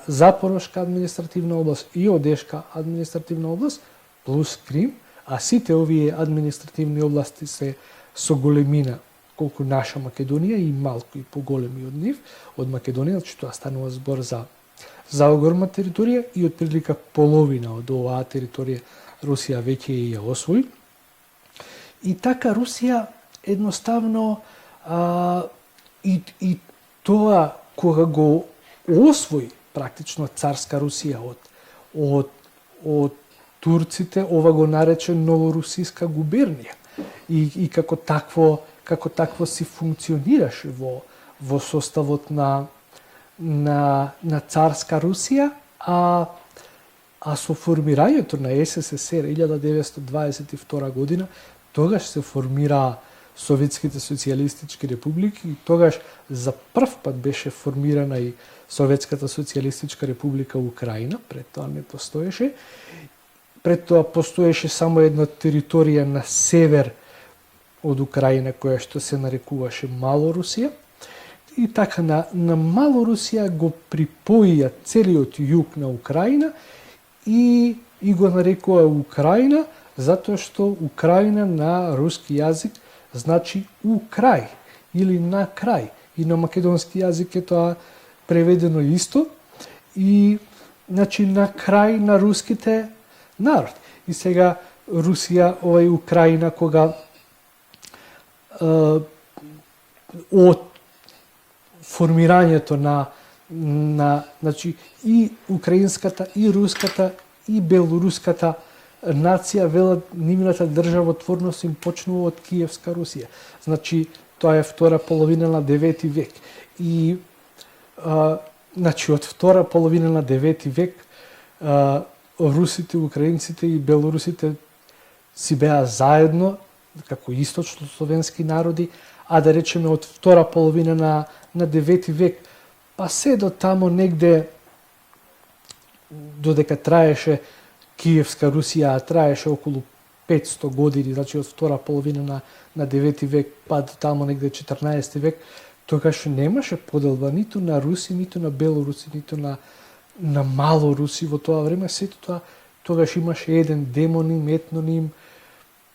Запорожка административна област и Одешка административна област, плюс Крим, а сите овие административни области се со големина колку наша Македонија и малку и поголеми од нив, од Македонија, значи тоа станува збор за огромна територија и од прилика половина од оваа територија Русија веќе ја освои. И така Русија едноставно и тоа кога го освои практично царска Русија од турците, ова го нарече новорусиска губернија и како такво си функционираше во составот на царска Русија, а со формирањето на СССР 1922 година, тогаш се формираа Советските социјалистички републики и тогаш за прв пат беше формирана и Советската социјалистичка република Украина, пред тоа не постоеше. Пред тоа постоеше само една територија на север од Украина која што се нарекуваше Мало Русија. И така на Мало Русија го припоија целиот југ на Украина и го нарекува Украина затоа што Украина на руски јазик значи у крај или на крај. И на македонски јазик е тоа преведено исто и значи на крај на руските народ. И сега Русија, Украина, кога од формирањето значи и украинската, и руската, и белоруската нација велат нивната државотворност им почнува од Киевска Русија. Значи тоа е втора половина на 9 век. И значи од втора половина на 9 век русите, украинците и белорусите си беа заедно како источно-словенски народи, а да речеме од втора половина на 9 век, па се до тамо негде додека траеше Киевска Русија, траеше околу 500 години, значи од втора половина на 9 век, па до тамо негде 14 век, тогаш немаше поделба ниту на руси, ниту на белоруси, ниту на малоруси во тоа време. Сето тоа тогаш имаше еден демоним, етноним,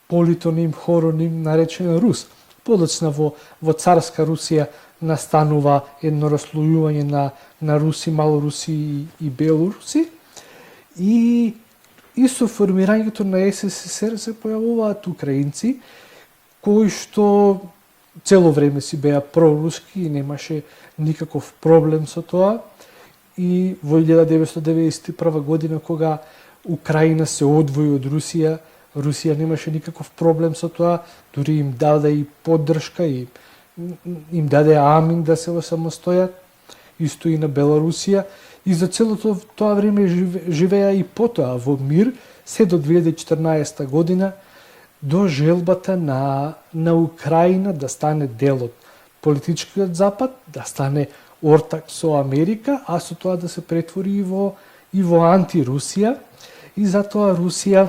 политоним, хороним, наречен Рус. Подоцна во царска Русија настанува едно раслојување на руси, малоруси и белоруси. И со формирањето на СССР се појавуваат украинци, кои што цело време си беа проруски и немаше никаков проблем со тоа. И во 1991 година, кога Украина се одвои од Русија, Русија немаше никаков проблем со тоа, дури им даде и поддршка и им даде амин да се осамостојат, исто и на Белорусија. И за целото тоа време живеа и потоа во мир, се до 2014 година, до желбата на Украина да стане дел од политичкиот запад, да стане ортак со Америка, а со тоа да се претвори и во антирусија. И затоа Русија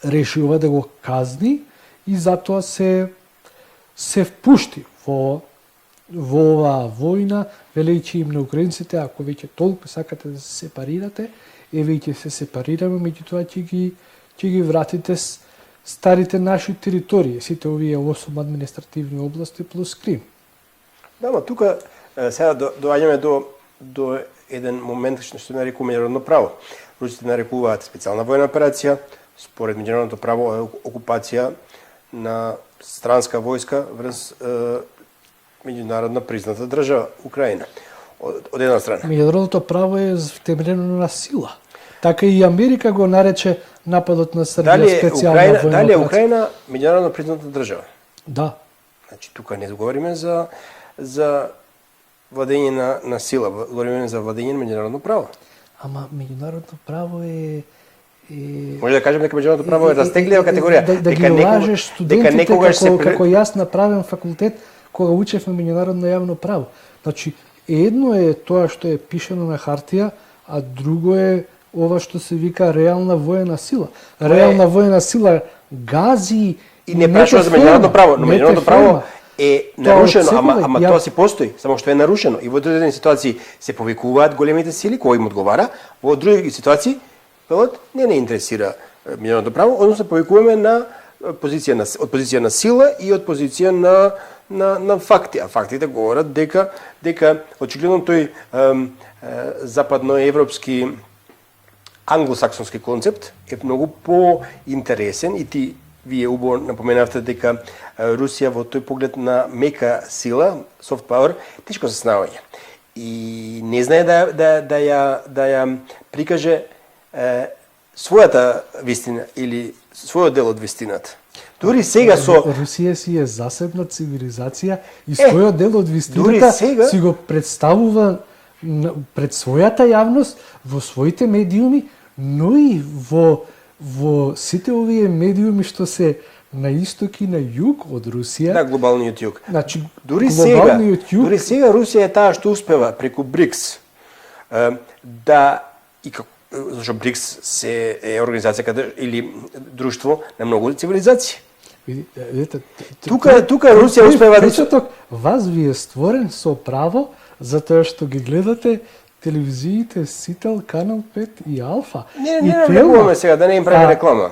решила да го казни и затоа се впушти во оваа војна, велејќи им на украинците, ако веќе толку сакате да се сепарирате, еве ќе се сепарираме, меѓутоа ќе ги вратите старите наши територии, сите овие 8 административни области плюс Крим. Да, но тука сега доаѓаме до еден момент што се нарекува меѓународно право. Русите нарекуваат специјална војна операција, според меѓународното право е окупација на странска војска врз меѓународно призната држава Украина. Од една страна. Меѓународното право е втемелено на сила. Така и Америка го нарече нападот на Србија специјална војна операција. Дали е Украина меѓународно призната држава? Да. Значи тука не говориме за владење на сила, говориме за владење на меѓународно право. Ама меѓународно право е може да кажем дека меѓународното право е растеглива категорија. Да ги лажеш студентите како јас направен факултет кога учевме меѓународно јавно право. Значи, едно е тоа што е пишено на хартија, а друго е ова што се вика реална воена сила. Реална воена сила гази и не прашува за меѓународно право, но меѓународно право е нарушено, ама тоа си постои, само што е нарушено. И во одредени ситуации се повикуваат големите сили кои им одговара, во други ситуации велат не интересира меѓународното право, односно повикуваме на од позиција на сила и од позиција на факти. А фактите говорат дека очигледно тој западноевропски англосаксонски концепт е многу поинтересен и вие убаво напоменавте дека Русија во тој поглед на мека сила, soft power, тешко се снаоѓа. И не знае да ја прикаже својата вистина или својот дел од вистината. Дури сега Русија си е засебна цивилизација и својот дел од вистината си го представува пред својата јавност во своите медиуми, но и во сите овие медиуми што се на исток и на југ од Русија. Да, глобалниот југ. Значи, дури сега Русија е таа што успева преку БРИКС зашто БРИКС се е организација или друштво на многу цивилизации. Видите, тука Русија успева да вас ви е створен со право затоа што ги гледате телевизиите Сител, Канал 5 и Алфа. Не говориме сега да не им прави реклама.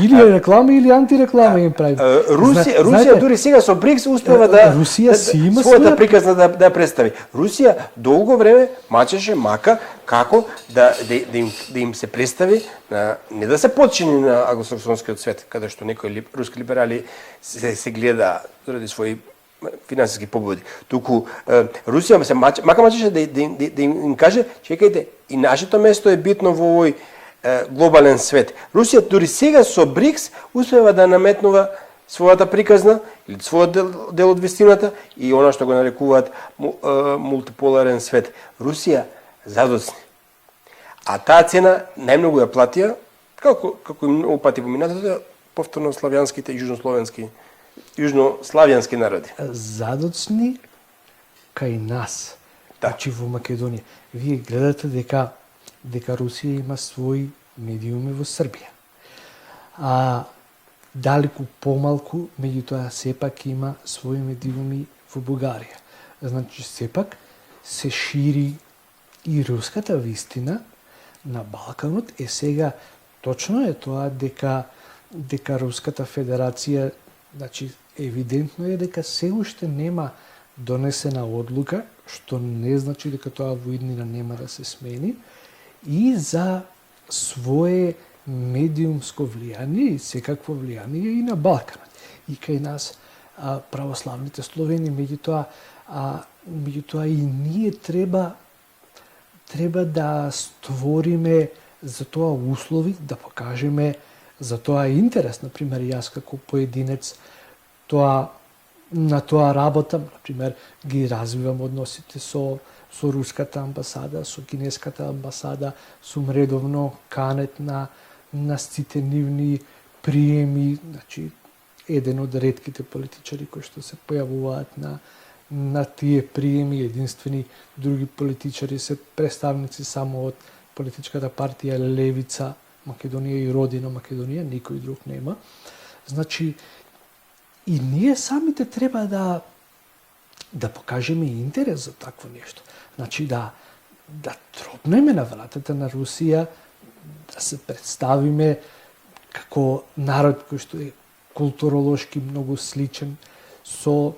Или реклама или антиреклама им прави. Русија дури сега со БРИКС успева Русија си има својата приказна да представи. Русија долго време мака како да им се представи не да се подчини на англосаксонскиот свет, каде што некои руски либерали се гледа заради своји финансиски побуди. Туку Русија се мачеше да им каже, чекајте, и нашето место е битно во овој глобален свет. Русија дури сега со БРИКС успева да наметнува својата приказна или својот дел од вистината и она што го нарекуваат мултиполарен свет. Русија задоцни. А таа цена најмногу ја платија, како и многу пати во минатото, повторно славјанските и јужнославјански народи. Задоцни кај нас. Да. Значи во Македонија. Вие гледате дека Русија има своји медиуми во Србија. А далеку помалку, меѓутоа сепак има своји медиуми во Бугарија. Значи, сепак се шири и руската вистина на Балканот. Сега точно е тоа дека Руската Федерација, значи евидентно е дека се уште нема донесена одлука, што не значи дека тоа во иднина нема да се смени, и за свое медиумско влијание и секакво влијание и на Балканот. И кај нас православните словени, меѓутоа и ние треба да створиме за тоа услови, да покажеме за тоа интерес. Например, јас како поединец на тоа работам, например, ги развивам односите со руската амбасада, со кинеската амбасада, сум редовно канет на сите нивни приеми, значи еден од ретките политичари кои што се појавуваат на тие приеми, единствени други политичари се представници само од политичката партија Левица Македонија и Родина Македонија, никој друг нема. Значи, и ние самите треба да покажеме интерес за такво нешто. Значи, да тропнеме на вратата на Русија, да се представиме како народ кој што е културолошки многу сличен со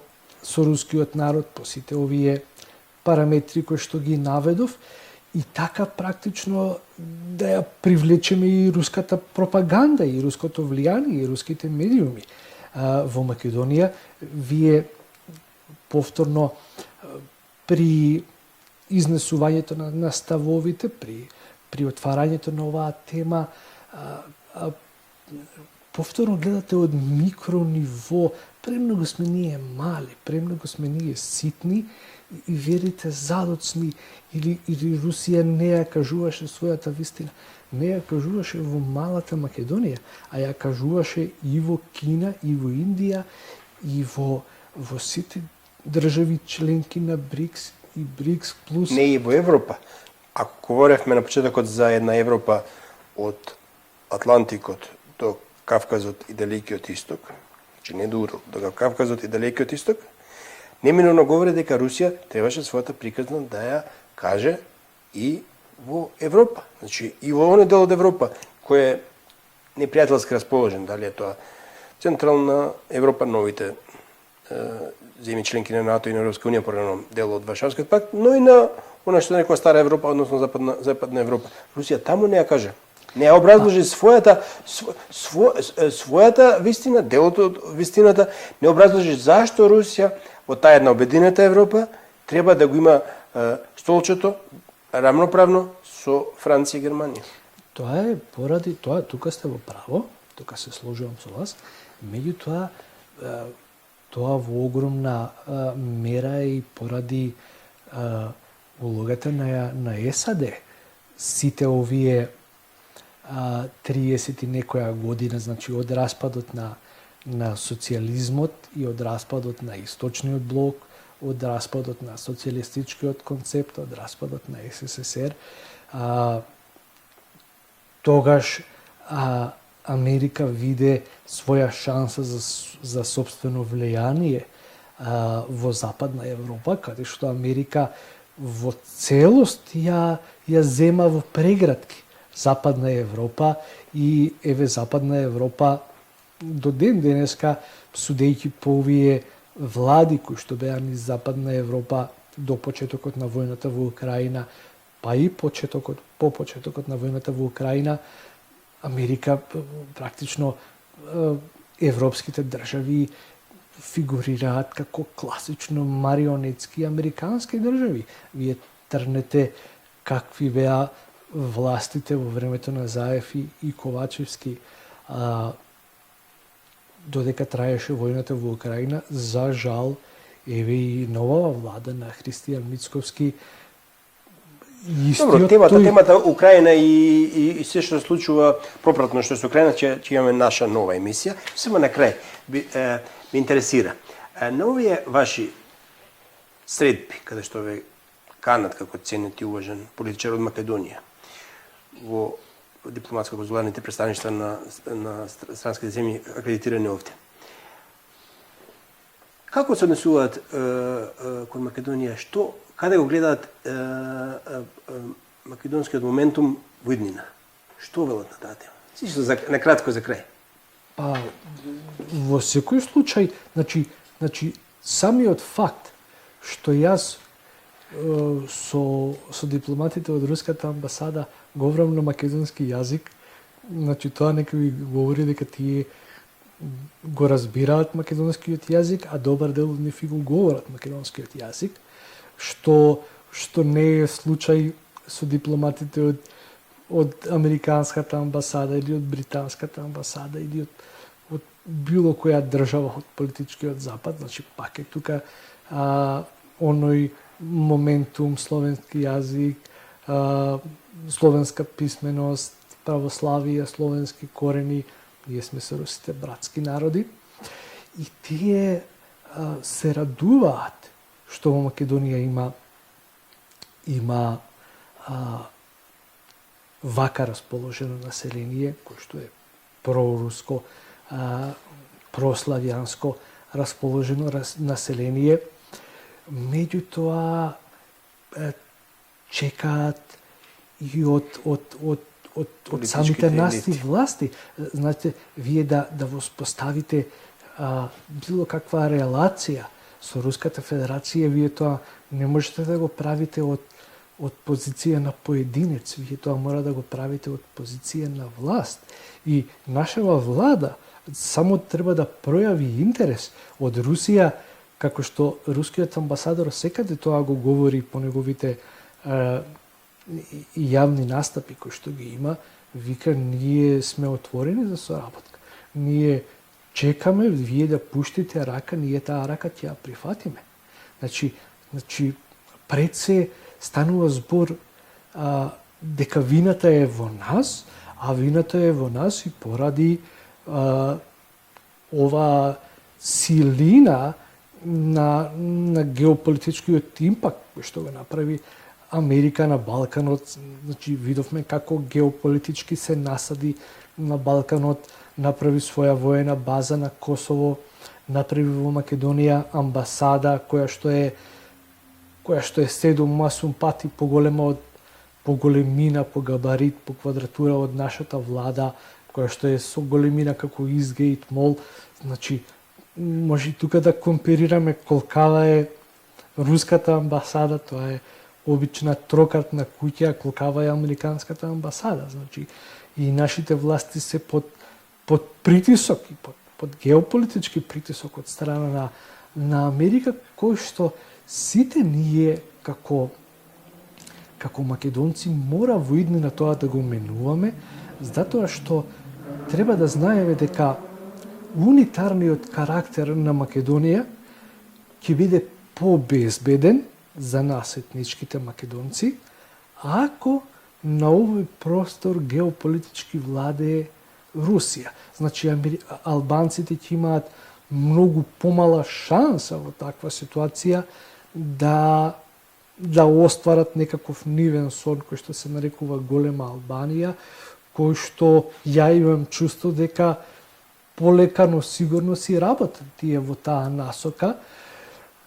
рускиот народ по сите овие параметри кои што ги наведов, и така практично да ја привлечеме и руската пропаганда, и руското влијание, и руските медиуми. Во Македонија, вие повторно при изнесувањето на ставовите, при отварањето на оваа тема, повторно гледате од микро ниво. Премногу сме ние мали, премногу сме ние ситни и верите задоцни, или Русија не ја кажуваше својата вистина. Не ја кажуваше во малата Македонија, а ја кажуваше и во Кина, и во Индија, и во сите држави членки на БРИКС и БРИКС плюс. Не и во Европа. Ако говоревме на почетокот за една Европа од Атлантикот до Кавказот и Далекиот Исток, значи не до Урал, до Кавказот и Далекиот Исток, неминовно говори дека Русија требаше својата приказна да ја каже и во Европа. Значи и во оној дел од Европа кој е непријателски расположен, дали е тоа Централна Европа, новите земји членки на НАТО и на Европска унија, порано дел од Варшавскиот пакт, но и на она што нарекува Стара Европа, односно Западна Европа. Русија таму не ја каже. Не ја образложи својата вистина, делото од вистината, не образложи зашто Русија во таа една обединета Европа треба да го има столчето рамноправно со Франција и Германија. Тоа е поради тоа, тука сте во право, тука се сложувам со вас, меѓутоа тоа во огромна мера и поради улогата на САД. Сите овие 30 и некоја година, значи од распадот на социјализмот и од распадот на источниот блок, од распадот на социјалистичкиот концепт, од распадот на СССР, тогаш Америка виде своја шанса за собствено влијание во Западна Европа, каде што Америка во целост ја зема во прегратки Западна Европа, и еве Западна Европа до ден денеска, судејќи по овие влади кои што беа низ Западна Европа до почетокот на војната во Украина, па и по почетокот на војната во Украина, Америка практично европските држави фигурираат како класично марионетски американски држави. Вие трнете какви беа властите во времето на Заев и Ковачевски, додека траеше војната во Украина. За жал, еве и новава влада на Христијан Мицковски. Добро, темата Украина и се што се случува пропратно што со Украина, ќе имаме наша нова емисија. Само на крај ме интересира. На овие ваши средби, каде што ве канат како ценет и уважен политичар од Македонија, во дипломатско-конзуларните представништва на странските земји акредитирани овде. Како се однесуваат кон Македонија? Каде го гледаат македонскиот моментум во иднина? Што велат на таа тема? Сишто на кратко за крај. Па, во секој случај, значи самиот факт што јас со дипломатите од руската амбасада говорам на македонски јазик, значи тоа нека ви говори дека тие го разбираат македонскиот јазик, а добар дел од нив и го говорат македонскиот јазик, што не е случај со дипломатите од американската амбасада или од британската амбасада или од било која држава од политичкиот запад, значи пак е тука оној моментум, словенски јазик, словенска писменост, православие, словенски корени, ние сме се русите братски народи. И тие се радуваат што во Македонија има вака расположено население, кој што е проруско, прославјанско расположено население. Меѓутоа чекаат и од самите насти власти. Знаете, вие да воспоставите било каква релација со Руската Федерација, вие тоа не можете да го правите од позиција на поединец, вие тоа мора да го правите од позиција на власт. И нашава влада само треба да пројави интерес од Русија, како што рускиот амбасадор секаде тоа го говори по неговите јавни настапи кои што ги има, вика ние сме отворени за соработка. Ние чекаме вие да пуштите рака, ние таа рака ќе ја прифатиме. Значи пред се станува збор дека вината е во нас, а вината е во нас и поради ова силина на геополитичкиот импакт кој што го направи Америка на Балканот. Значи видовме како геополитички се насади на Балканот, направи своја воена база на Косово, направи во Македонија амбасада која што е 7-8 пати поголема по големина, по габарит, по квадратура од нашата влада, која што е со големина како Изгейт мол. Значи може тука да комперираме колкава е руската амбасада, тоа е обична трокартна куќа, колкава е американската амбасада. Значи и нашите власти се под притисок и под геополитички притисок од страна на Америка, кој што сите ние како македонци мора во иднина тоа да го менуваме, затоа што треба да знаеме дека унитарниот карактер на Македонија ќе биде побезбеден за нас етничките македонци, ако на овој простор геополитички владее Русија. Значи албанците ќе имаат многу помала шанса во таква ситуација да остварат некаков нивен сон кој што се нарекува голема Албанија, кој што ја имам чувство дека полека, но сигурно си работат тие во таа насока.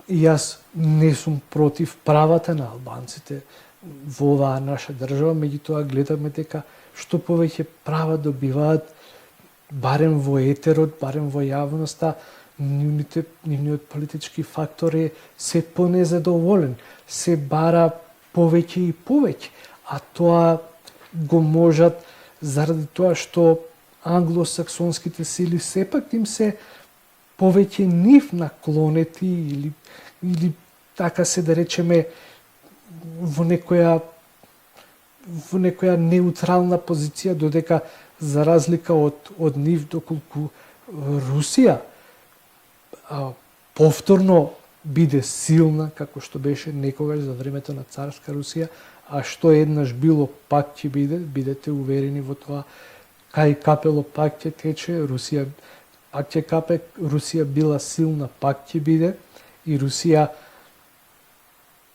И јас не сум против правата на албанците во оваа наша држава, меѓутоа гледаме дека што повеќе права добиваат, барем во етерот, барем во јавноста, нивниот политички фактор е се понезадоволен, се бара повеќе и повеќе, а тоа го можат заради тоа што англосаксонските сили сепак им се повеќе нив наклонети или така се да речеме во некоја неутрална позиција, додека за разлика од нив, доколку Русија повторно биде силна, како што беше некогаш за времето на царска Русија, а што еднаш било пак ќе бидете уверени во тоа, кај капело пак ќе тече, Русија пак ќе капе, Русија била силна пак ќе биде, и Русија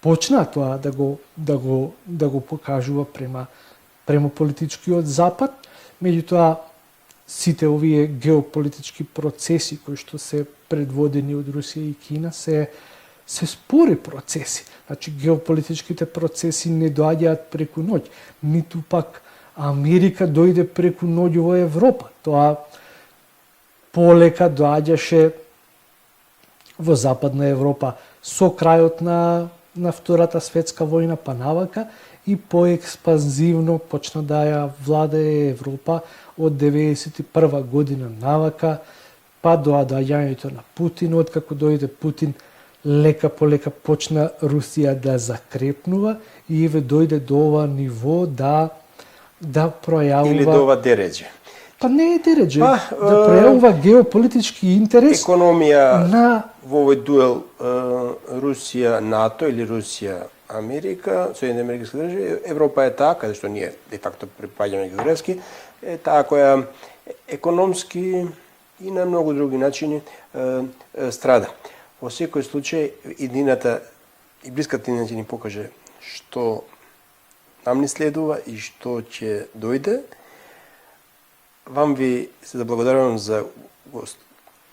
почна тоа да го покажува према политичкиот запад. Меѓутоа сите овие геополитички процеси кои што се предводени од Русија и Кина се спори процеси. Значи, геополитичките процеси не доаѓаат преку ноќ, ниту пак Америка дојде преку ноќ во Европа. Тоа полека доаѓаше во Западна Европа со крајот на Втората светска војна па навака и поекспанзивно почна да ја владее Европа од 1991 година навака па до доаѓањето на Путин. Откако дојде Путин, лека по лека почна Русија да закрепнува и еве дојде до ова ниво да пројавува... Или до ова дереđe. Па не е дереđe, да пројавува геополитички интерес економија на во овој дуел Русија-НАТО или Русија-Америка, Соединените Американски држави, Европа е таа, каде што ние де факто припаѓаме географски, е таа која економски и на многу други начини страда. Во секој случај, иднината и блиската иднина ќе ни покаже што нам ни следува и што ќе дојде. Вам ви се да благодарувам за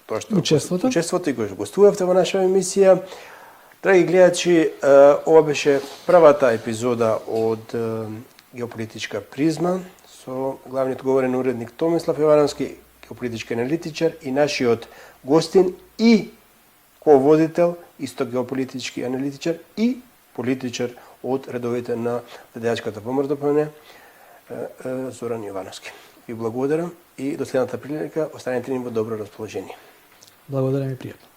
тоа што учеството и кој гостувавте во нашава емисија. Драги гледачи, ова беше првата епизода од Геополитичка призма со главниот говорен уредник Томислав Јовановски, геополитички аналитичар и нашиот гостин и ководител, исто геополитички аналитичар и политичар од редовите на Делечката ПМРДПН, Зоран Јовановски. Ви благодарам и до следната прилика останете ни во добро расположение. Благодарам и пријатно.